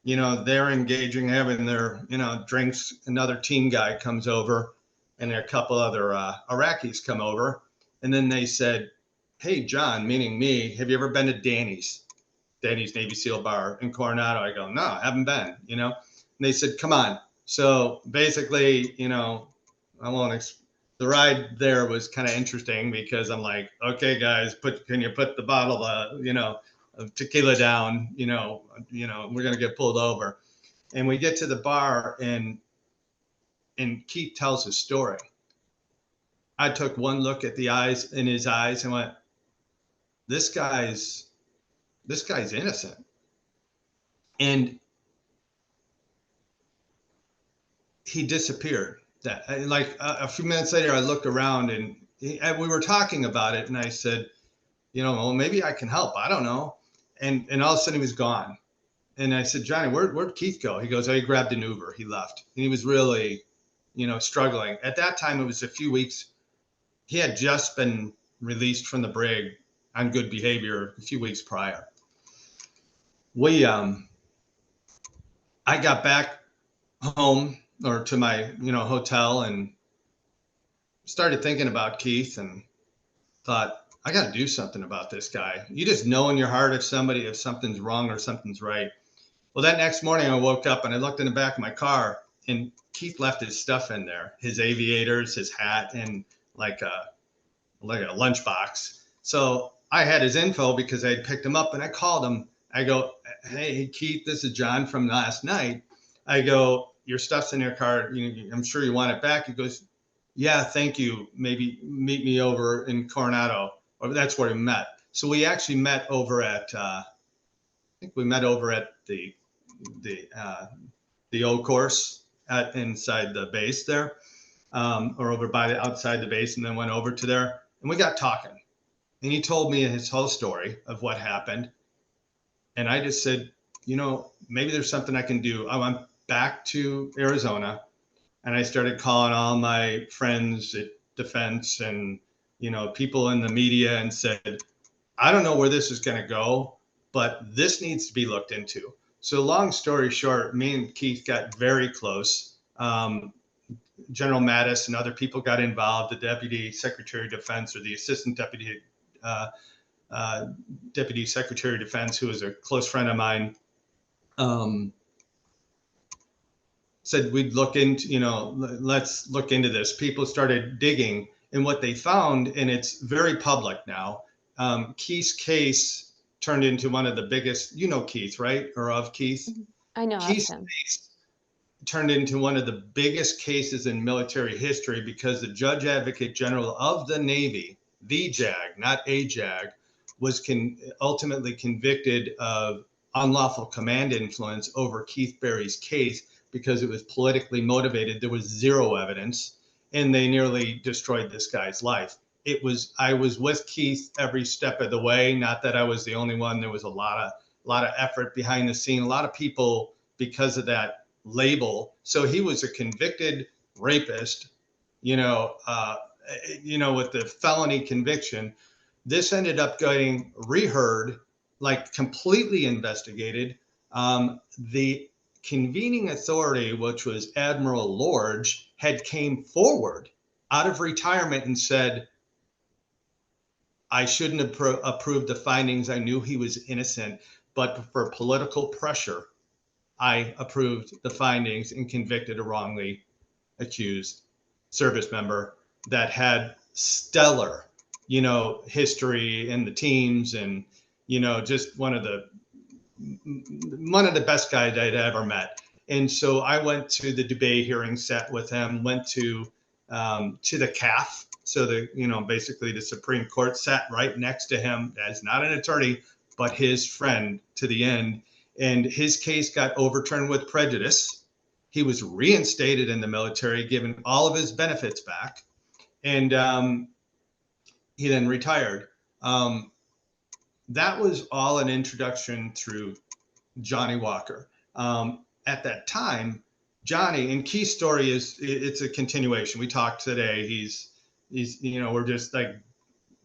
C: you know, they're engaging, having their, you know, drinks. Another team guy comes over, and a couple other Iraqis come over. And then they said, hey, John, meaning me, have you ever been to Danny's Navy SEAL bar in Coronado? I go, no, I haven't been, you know. And they said, come on. So basically, you know, the ride there was kind of interesting, because I'm like, okay, guys, can you put the bottle, you know, of tequila down, you know, we're going to get pulled over. And we get to the bar, and Keith tells his story. I took one look at his eyes and went, this guy's innocent. And he disappeared. Like a few minutes later, I looked around, and we were talking about it, and I said, you know, well, maybe I can help. I don't know. And all of a sudden he was gone. And I said, Johnny, where'd Keith go? He goes, oh, he grabbed an Uber. He left. And he was really, you know, struggling. At that time, it was a few weeks. He had just been released from the brig on good behavior a few weeks prior. I got back home, or to my, you know, hotel, and started thinking about Keith, and thought, I got to do something about this guy. You just know in your heart if something's wrong or something's right. Well, that next morning I woke up and I looked in the back of my car, and Keith left his stuff in there, his aviators, his hat, and like a lunchbox. So I had his info because I had picked him up, and I called him. I go, hey, Keith, this is John from last night. I go, your stuff's in your car. I'm sure you want it back. He goes, yeah, thank you. Maybe meet me over in Coronado. Or that's where we met. So we actually met over at, I think we met over at the old course inside the base there, or over outside the base, and then went over to there, and we got talking. And he told me his whole story of what happened. And I just said, you know, maybe there's something I can do. I went back to Arizona, and I started calling all my friends at Defense and, you know, people in the media, and said, I don't know where this is going to go, but this needs to be looked into. So long story short, me and Keith got very close. General Mattis and other people got involved, the Deputy Secretary of Defense, or the Assistant Deputy Secretary of Defense, who was a close friend of mine, said we'd look into, you know, let's look into this. People started digging, and what they found, and it's very public now, Keith's case turned into one of the biggest, you know Keith, right? Or of Keith?
B: I know
C: Keith's
B: of him.
C: case turned into one of the biggest cases in military history, because the Judge Advocate General of the Navy, the JAG, not a JAG, was ultimately convicted of unlawful command influence over Keith Berry's case, because it was politically motivated. There was zero evidence, and they nearly destroyed this guy's life. I was with Keith every step of the way. Not that I was the only one. There was a lot of effort behind the scene. A lot of people, because of that label. So he was a convicted rapist, you know, with the felony conviction. This ended up getting reheard, like completely investigated. The convening authority, which was Admiral Lorge, had came forward out of retirement and said, I shouldn't have approved the findings. I knew he was innocent, but for political pressure, I approved the findings and convicted a wrongly accused service member that had stellar, you know, history in the teams, and, you know, just one of the best guys I'd ever met. And so I went to the debate hearing, sat with him, went to the CAF. So basically the Supreme Court, sat right next to him as not an attorney, but his friend to the end. And his case got overturned with prejudice. He was reinstated in the military, given all of his benefits back. And he then retired. that was all an introduction through Johnny Walker. At that time, Johnny, and Key's story it's a continuation. We talked today. He's we're just like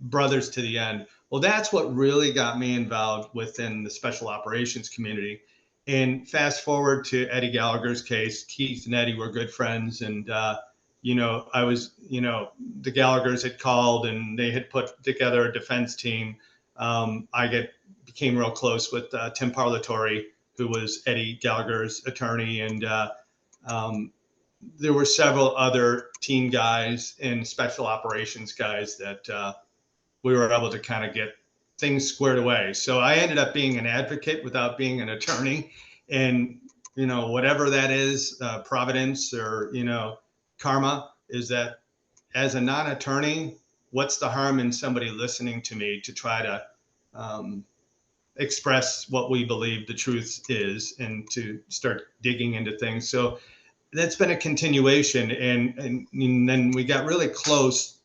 C: brothers to the end. Well, that's what really got me involved within the special operations community. And fast forward to Eddie Gallagher's case, Keith and Eddie were good friends. And, I was, the Gallaghers had called and they had put together a defense team. Became real close with Tim Parlatore, who was Eddie Gallagher's attorney. And there were several other team guys and special operations guys that we were able to kind of get things squared away. So I ended up being an advocate without being an attorney. And, whatever that is, providence or, karma, is that as a non-attorney, what's the harm in somebody listening to me to try to express what we believe the truth is and to start digging into things. So that's been a continuation. And then we got really close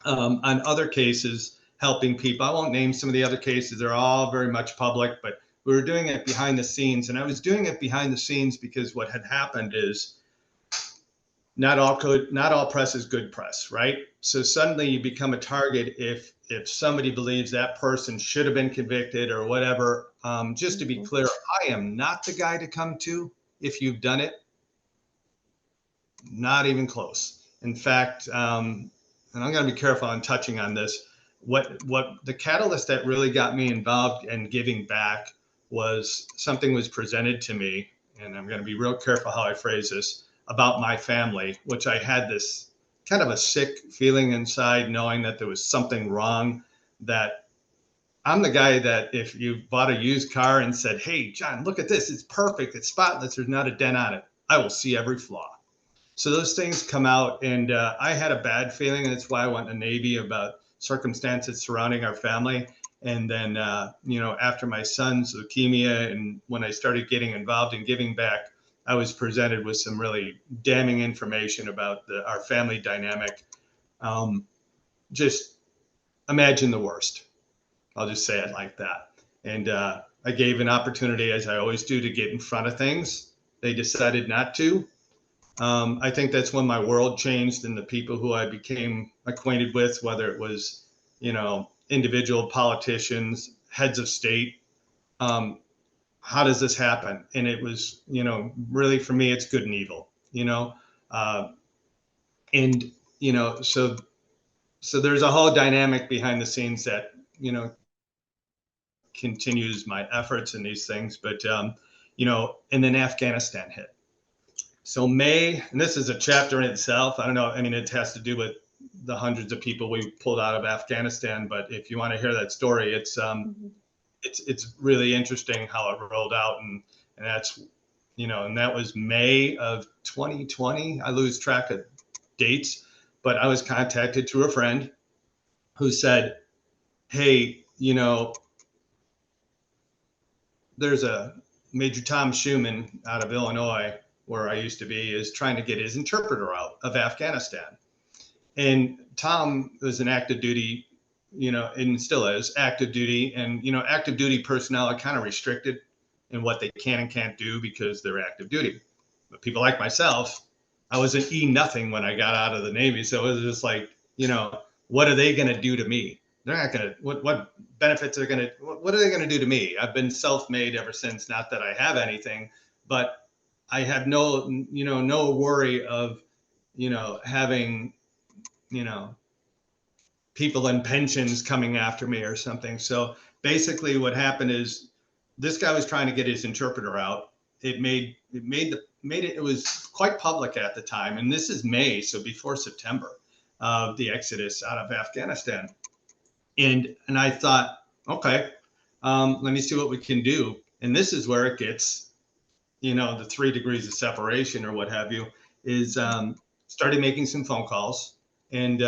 C: on other cases, helping people. I won't name some of the other cases. They're all very much public, but we were doing it behind the scenes. And I was doing it behind the scenes because what had happened is not all press is good press, right? So suddenly you become a target if somebody believes that person should have been convicted or whatever. Just to be clear, I am not the guy to come to if you've done it. Not even close. In fact, and I'm going to be careful on touching on this. What the catalyst that really got me involved in giving back was something was presented to me, and I'm going to be real careful how I phrase this, about my family, which I had this kind of a sick feeling inside, knowing that there was something wrong. That I'm the guy that if you bought a used car and said, "Hey, John, look at this. It's perfect. It's spotless. There's not a dent on it," I will see every flaw. So those things come out, and I had a bad feeling. That's why I went in the Navy, about circumstances surrounding our family. And then, after my son's leukemia, and when I started getting involved in giving back, I was presented with some really damning information about our family dynamic. Just imagine the worst. I'll just say it like that. And I gave an opportunity, as I always do, to get in front of things. They decided not to. I think that's when my world changed, and the people who I became acquainted with, whether it was, individual politicians, heads of state, how does this happen? And it was, really for me, it's good and evil, so there's a whole dynamic behind the scenes that, continues my efforts in these things. But, and then Afghanistan hit. So May, and this is a chapter in itself. I don't know. I mean, it has to do with the hundreds of people we pulled out of Afghanistan. But if you want to hear that story, it's really interesting how it rolled out. And that's, and that was May of 2020. I lose track of dates, but I was contacted through a friend who said, "Hey, there's a Major Tom Schumann out of Illinois, where I used to be, is trying to get his interpreter out of Afghanistan." And Tom was an active duty, and still is active duty. And, active duty personnel are kind of restricted in what they can and can't do because they're active duty. But people like myself, I was an E-nothing when I got out of the Navy. So it was just like, what are they going to do to me? They're not going to, what benefits are going to, what are they going to do to me? I've been self-made ever since. Not that I have anything, but I have no worry of, having, people in pensions coming after me or something. So basically what happened is this guy was trying to get his interpreter out. It was quite public at the time. And this is May, so before September of the exodus out of Afghanistan. And I thought, okay, let me see what we can do. And this is where it gets, the 3 degrees of separation or what have you, is started making some phone calls, and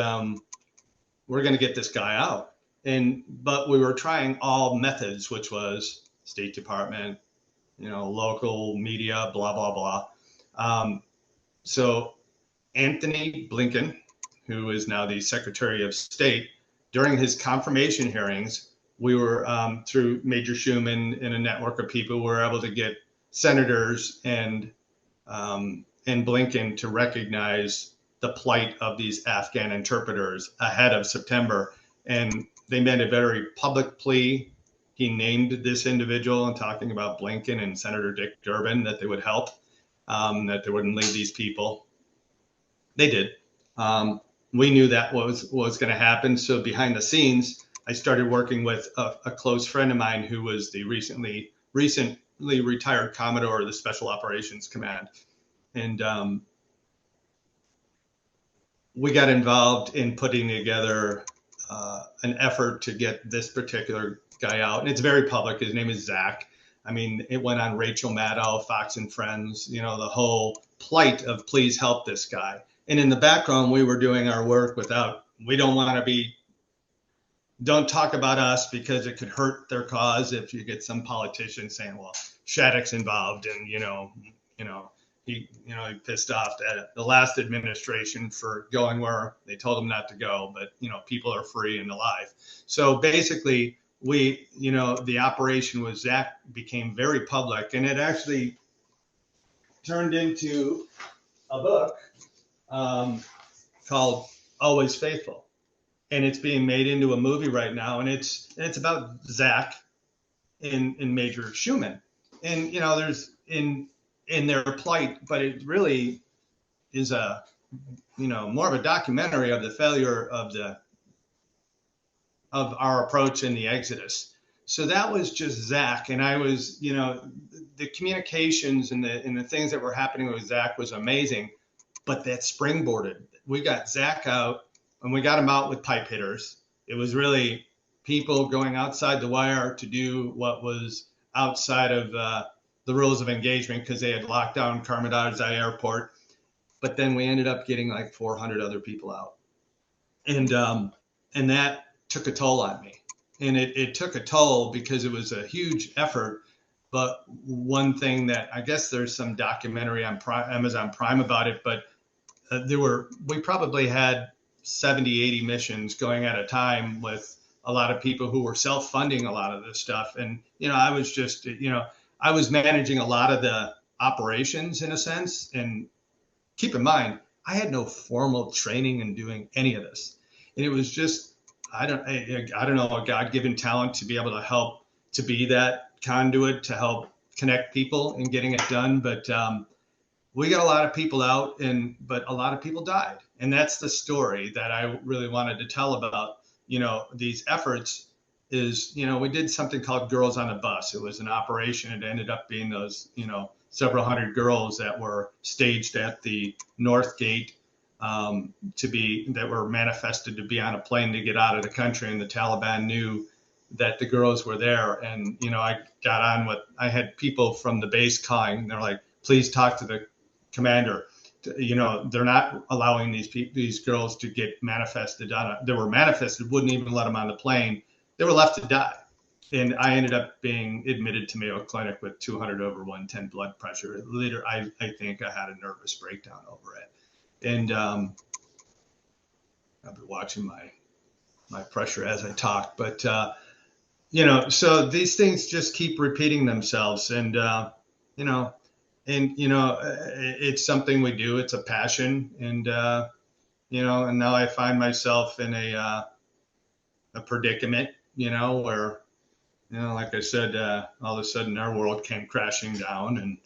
C: we're going to get this guy out. But we were trying all methods, which was State Department, local media, blah, blah, blah. So Anthony Blinken, who is now the Secretary of State, during his confirmation hearings, we were through Major Schuman and a network of people, we were able to get senators and Blinken to recognize the plight of these Afghan interpreters ahead of September. And they made a very public plea. He named this individual and talking about Blinken and Senator Dick Durbin that they would help, that they wouldn't leave these people. They did. We knew that was going to happen. So behind the scenes, I started working with a close friend of mine who was the recently retired Commodore of the Special Operations Command. And we got involved in putting together an effort to get this particular guy out. And it's very public. His name is Zach. I mean, it went on Rachel Maddow, Fox and Friends, the whole plight of please help this guy. And in the background, we were doing our work we don't talk about us because it could hurt their cause if you get some politician saying, well, Shattuck's involved and, he pissed off at the last administration for going where they told him not to go, but, people are free and alive. So basically the operation with Zach became very public, and it actually turned into a book called Always Faithful. And it's being made into a movie right now. And it's about Zach and Major Schuman. And, there's in their plight, but it really is more of a documentary of the failure of our approach in the Exodus. So that was just Zach. And I was, the communications and the things that were happening with Zach was amazing, but that springboarded. We got Zach out and we got him out with pipe hitters. It was really people going outside the wire to do what was outside of the rules of engagement because they had locked down Karmadazai Airport. But then we ended up getting like 400 other people out. And that took a toll on me. And it took a toll because it was a huge effort. But one thing that I guess there's some documentary on Amazon Prime about it, but we probably had 70, 80 missions going at a time with a lot of people who were self-funding a lot of this stuff. And, I was just, I was managing a lot of the operations in a sense. And keep in mind, I had no formal training in doing any of this. And it was just, I don't know, a God-given talent to be able to help, to be that conduit to help connect people and getting it done. But we got a lot of people out, but a lot of people died. And that's the story that I really wanted to tell about, these efforts is, we did something called Girls on the Bus. It was an operation. It ended up being those, several hundred girls that were staged at the North Gate that were manifested to be on a plane to get out of the country. And the Taliban knew that the girls were there. And, I got on I had people from the base calling. They're like, please talk to the commander. They're not allowing these girls to get manifested they were manifested, wouldn't even let them on the plane. They were left to die. And I ended up being admitted to Mayo Clinic with 200 over 110 blood pressure. Later, I think I had a nervous breakdown over it. And I'll be watching my pressure as I talk. But, so these things just keep repeating themselves. And, it's something we do. It's a passion. And, and now I find myself in a predicament, where, like I said, all of a sudden our world came crashing down and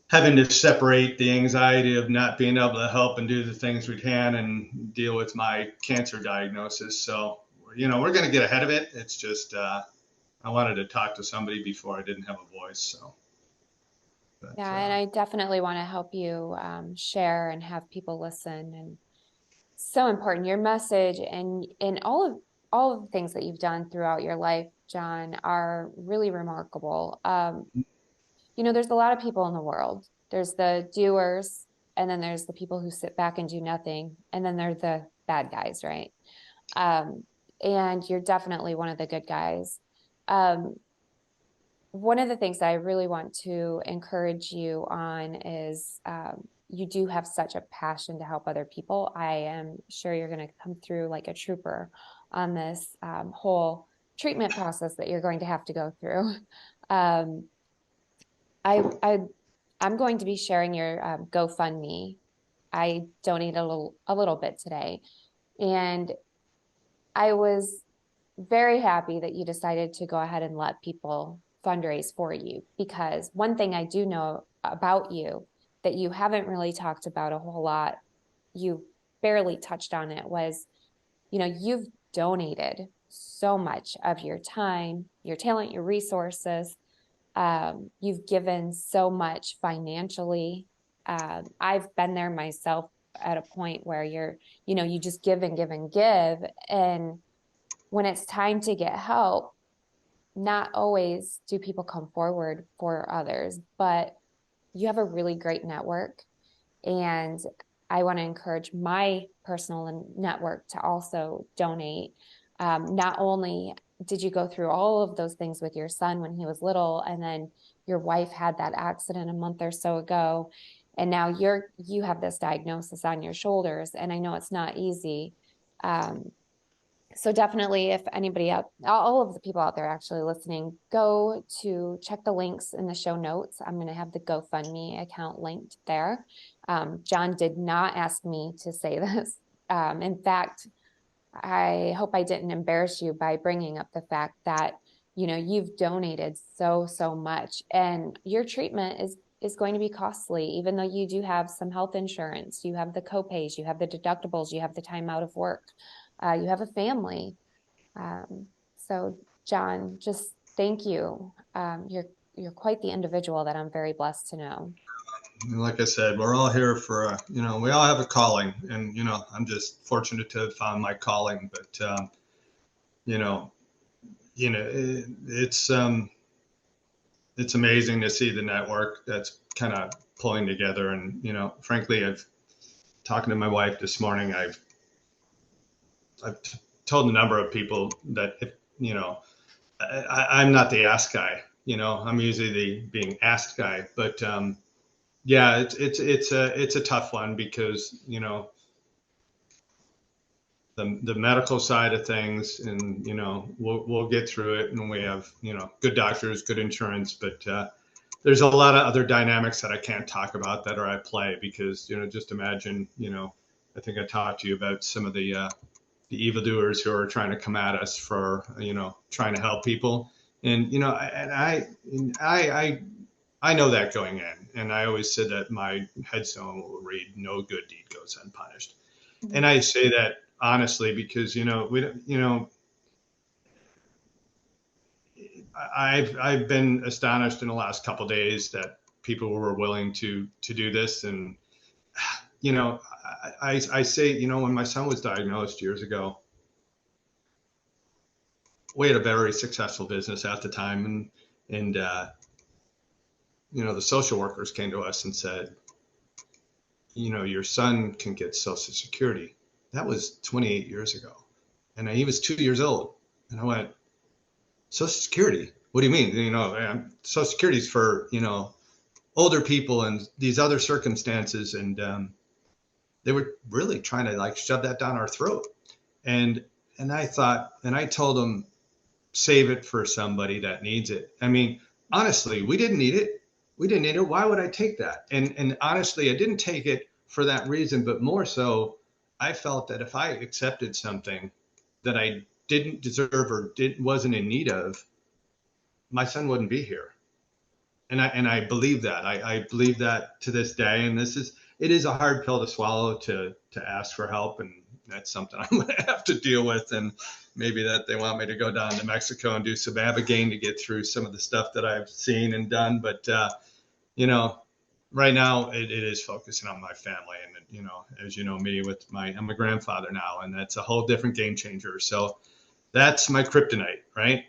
C: having to separate the anxiety of not being able to help and do the things we can and deal with my cancer diagnosis. So, we're going to get ahead of it. It's just, I wanted to talk to somebody before I didn't have a voice. So. But,
B: yeah, and I definitely want to help you share and have people listen. And so important. Your message and all of the things that you've done throughout your life, John, are really remarkable. There's a lot of people in the world. There's the doers, and then there's the people who sit back and do nothing, and then there's the bad guys, right? And you're definitely one of the good guys. One of the things that I really want to encourage you on is you do have such a passion to help other people. I am sure you're going to come through like a trooper on this whole treatment process that you're going to have to go through. Um, I'm going to be sharing your GoFundMe. I donated a little bit today, and I was very happy that you decided to go ahead and let people fundraise for you, because one thing I do know about you that you haven't really talked about a whole lot, you barely touched on it, was, you've donated so much of your time, your talent, your resources. You've given so much financially. I've been there myself at a point where you just give and give and give. And when it's time to get help, not always do people come forward for others, but you have a really great network. And I want to encourage my personal network to also donate. Not only did you go through all of those things with your son when he was little, and then your wife had that accident a month or so ago, and now you have this diagnosis on your shoulders, and I know it's not easy. So definitely, if anybody all of the people out there actually listening, go to check the links in the show notes. I'm going to have the GoFundMe account linked there. John did not ask me to say this. In fact, I hope I didn't embarrass you by bringing up the fact that, you've donated so much, and your treatment is going to be costly, even though you do have some health insurance. You have the copays, you have the deductibles, you have the time out of work. You have a family. So John, just thank you. You're quite the individual that I'm very blessed to know.
C: Like I said, we're all here for, we all have a calling, and, I'm just fortunate to have found my calling, but, it's amazing to see the network that's kind of pulling together. And, frankly, talking to my wife this morning, I've told a number of people that, I'm not the ask guy, I'm usually the being asked guy, but, yeah, it's a tough one, because, the medical side of things, and, we'll get through it, and we have, good doctors, good insurance, but, there's a lot of other dynamics that I can't talk about that are at play, because, just imagine, I think I talked to you about some of the evildoers who are trying to come at us for, trying to help people. And, I know that going in, and I always said that my headstone will read, "No good deed goes unpunished." Mm-hmm. And I say that honestly, because, I've been astonished in the last couple of days that people were willing to do this. And, I say, when my son was diagnosed years ago, we had a very successful business at the time, and the social workers came to us and said, your son can get Social Security. That was 28 years ago, and he was 2 years old. And I went, Social Security? What do you mean? Social Security is for, older people and these other circumstances. And they were really trying to shove that down our throat. And I thought, and I told them, save it for somebody that needs it. I mean, honestly, we didn't need it. Why would I take that? And honestly, I didn't take it for that reason, but more so, I felt that if I accepted something that I didn't deserve or wasn't in need of, my son wouldn't be here. And I believe that. I believe that to this day. And it is a hard pill to swallow, to ask for help. And that's something I'm going to have to deal with. And maybe that they want me to go down to Mexico and do some Abigail to get through some of the stuff that I've seen and done. But, right now it is focusing on my family. And, as you know me, I'm a grandfather now, and that's a whole different game changer. So that's my kryptonite, right?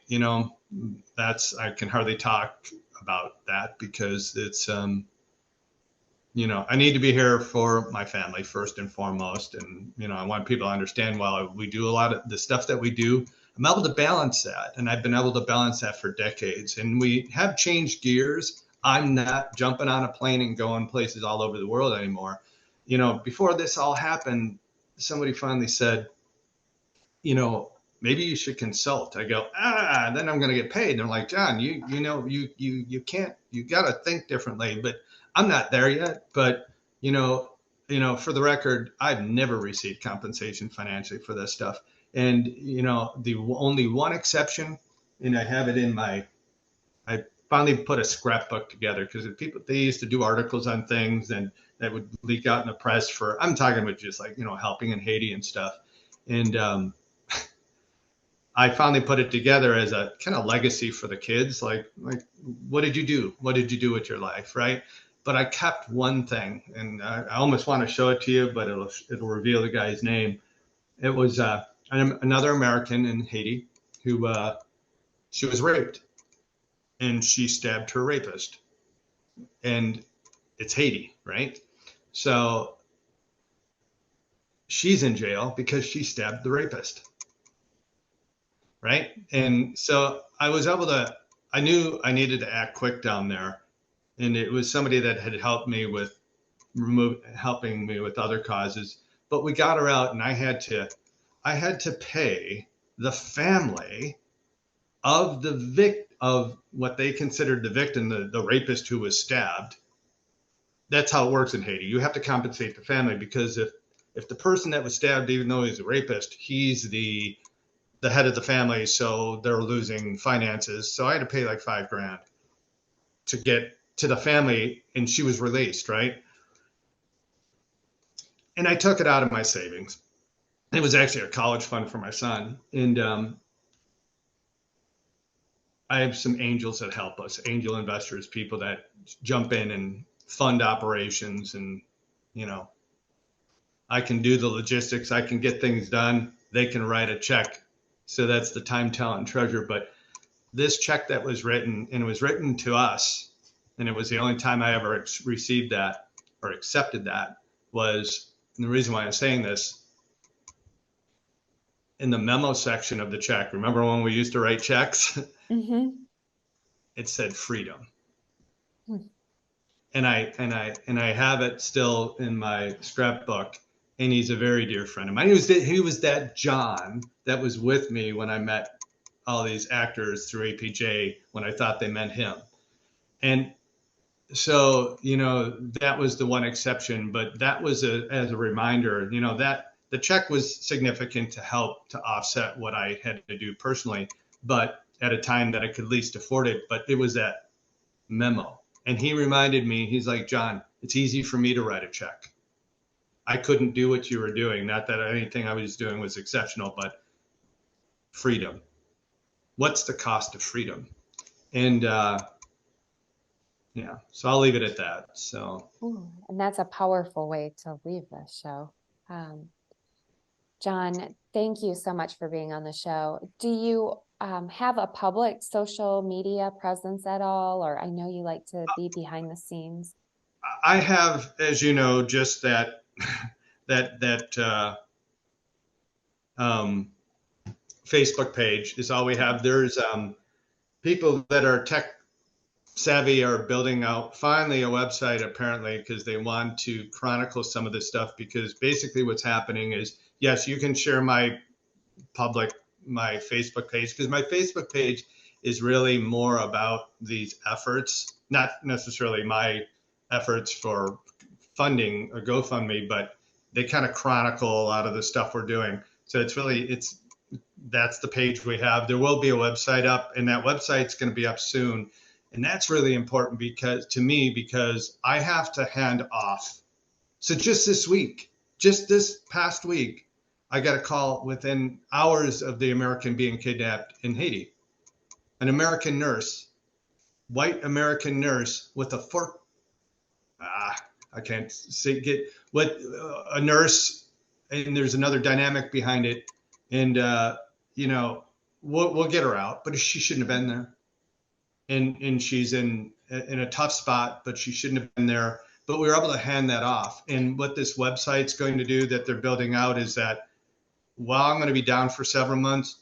C: I can hardly talk about that, because it's, I need to be here for my family first and foremost. And, I want people to understand, while we do a lot of the stuff that we do, I'm able to balance that. And I've been able to balance that for decades. And we have changed gears. I'm not jumping on a plane and going places all over the world anymore. Before this all happened, somebody finally said, maybe you should consult. I go, then I'm going to get paid. And they're like, John, you can't, you got to think differently, but I'm not there yet. But, for the record, I've never received compensation financially for this stuff. And, the only one exception, and I have it in I finally put a scrapbook together, because they used to do articles on things and that would leak out in the press I'm talking about just like, helping in Haiti and stuff. And, I finally put it together as a kind of legacy for the kids. Like, what did you do? What did you do with your life? Right. But I kept one thing, and I almost want to show it to you, but it'll reveal the guy's name. It was another American in Haiti who she was raped, and she stabbed her rapist, and it's Haiti, right? So she's in jail because she stabbed the rapist, right? And so I knew I needed to act quick down there. And it was somebody that had helped me with helping me with other causes. But we got her out, and I had to pay the family of of what they considered the victim, the rapist who was stabbed. That's how it works in Haiti. You have to compensate the family, because if the person that was stabbed, even though he's a rapist, he's the head of the family, so they're losing finances. So I had to pay like $5,000 to get to the family, and she was released, right? And I took it out of my savings. It was actually a college fund for my son. And I have some angels that help us, angel investors, people that jump in and fund operations. And, I can do the logistics. I can get things done. They can write a check. So that's the time, talent, and treasure. But this check that was written, and it was written to us, and it was the only time I ever received that or accepted that, was, and the reason why I'm saying this, in the memo section of the check, remember when we used to write checks?
B: Mm-hmm.
C: It said freedom.
B: Hmm.
C: And I have it still in my scrapbook, and he's a very dear friend of mine. He was that John that was with me when I met all these actors through APJ, when I thought they meant him. And so, that was the one exception, but that was as a reminder, that the check was significant to help to offset what I had to do personally, but at a time that I could least afford it. But it was that memo. And he reminded me, he's like, John, it's easy for me to write a check. I couldn't do what you were doing. Not that anything I was doing was exceptional, but freedom. What's the cost of freedom? And so I'll leave it at that. So,
B: and that's a powerful way to leave this show. John, thank you so much for being on the show. Do you have a public social media presence at all? Or I know you like to be behind the scenes.
C: I have, as you know, just that Facebook page is all we have. There's people that are tech savvy are building out finally a website, apparently, because they want to chronicle some of this stuff. Because basically what's happening is, yes, you can share my Facebook page, because my Facebook page is really more about these efforts, not necessarily my efforts for funding a GoFundMe, but they kind of chronicle a lot of the stuff we're doing. So that's the page we have. There will be a website up, and that website's going to be up soon. And that's really important because I have to hand off. So just this past week, I got a call within hours of the American being kidnapped in Haiti. An American nurse, white American nurse with a fork. I can't say a nurse, and there's another dynamic behind it. And, we'll get her out, but she shouldn't have been there. And she's in a tough spot, but she shouldn't have been there. But we were able to hand that off. And what this website's going to do that they're building out is that while I'm going to be down for several months,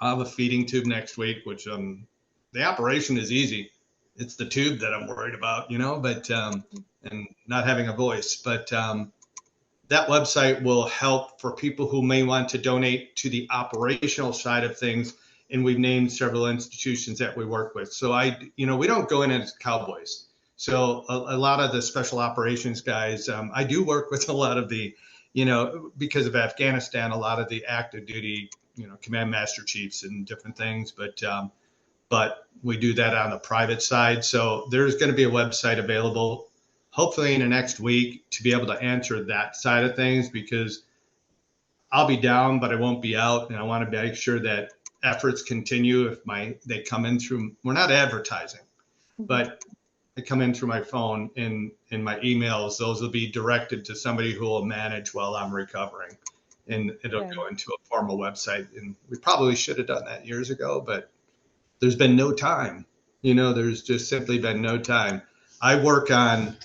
C: I'll have a feeding tube next week, which the operation is easy. It's the tube that I'm worried about, but and not having a voice. But that website will help for people who may want to donate to the operational side of things. And we've named several institutions that we work with. So we don't go in as cowboys. So a lot of the special operations guys, I do work with a lot of the, because of Afghanistan, a lot of the active duty, command master chiefs and different things. But we do that on the private side. So there's going to be a website available hopefully in the next week to be able to answer that side of things, because I'll be down, but I won't be out. And I want to make sure that efforts continue. If they come in through, we're not advertising, but they come in through my phone and in my emails, those will be directed to somebody who will manage while I'm recovering. And it'll go into a formal website. And we probably should have done that years ago, but there's been no time. There's just simply been no time. I work on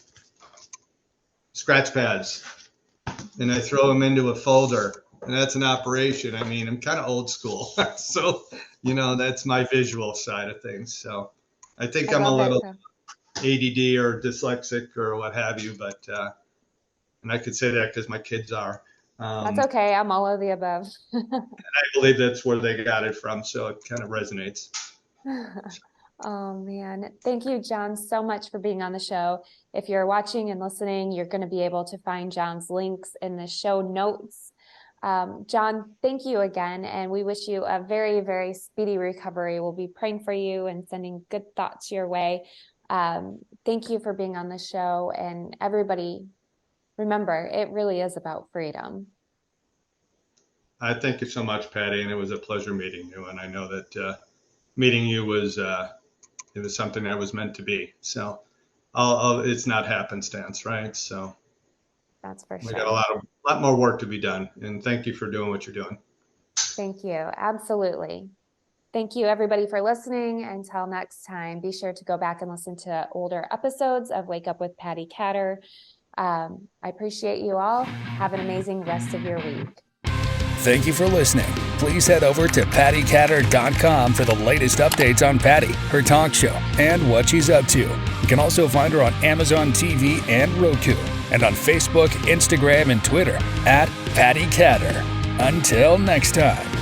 C: scratch pads and I throw them into a folder, and that's an operation. I mean, I'm kind of old school. So, that's my visual side of things. So I think I'm a little ADD or dyslexic or what have you, but, and I could say that because my kids are.
B: That's okay. I'm all of the above.
C: And I believe that's where they got it from. So it kind of resonates.
B: Oh man. Thank you, John, so much for being on the show. If you're watching and listening, you're going to be able to find John's links in the show notes. John, thank you again. And we wish you a very, very speedy recovery. We'll be praying for you and sending good thoughts your way. Thank you for being on the show. And everybody, remember, it really is about freedom.
C: I thank you so much, Patti. And it was a pleasure meeting you. And I know that meeting you was it was something that was meant to be. So it's not happenstance, right? So
B: that's for sure.
C: We got a lot more work to be done. And thank you for doing what you're doing.
B: Thank you. Absolutely. Thank you, everybody, for listening. Until next time, be sure to go back and listen to older episodes of Wake Up with Patti Katter. I appreciate you all. Have an amazing rest of your week.
A: Thank you for listening. Please head over to pattikatter.com for the latest updates on Patti, her talk show, and what she's up to. You can also find her on Amazon TV and Roku, and on Facebook, Instagram, and Twitter at Patti Katter. Until next time.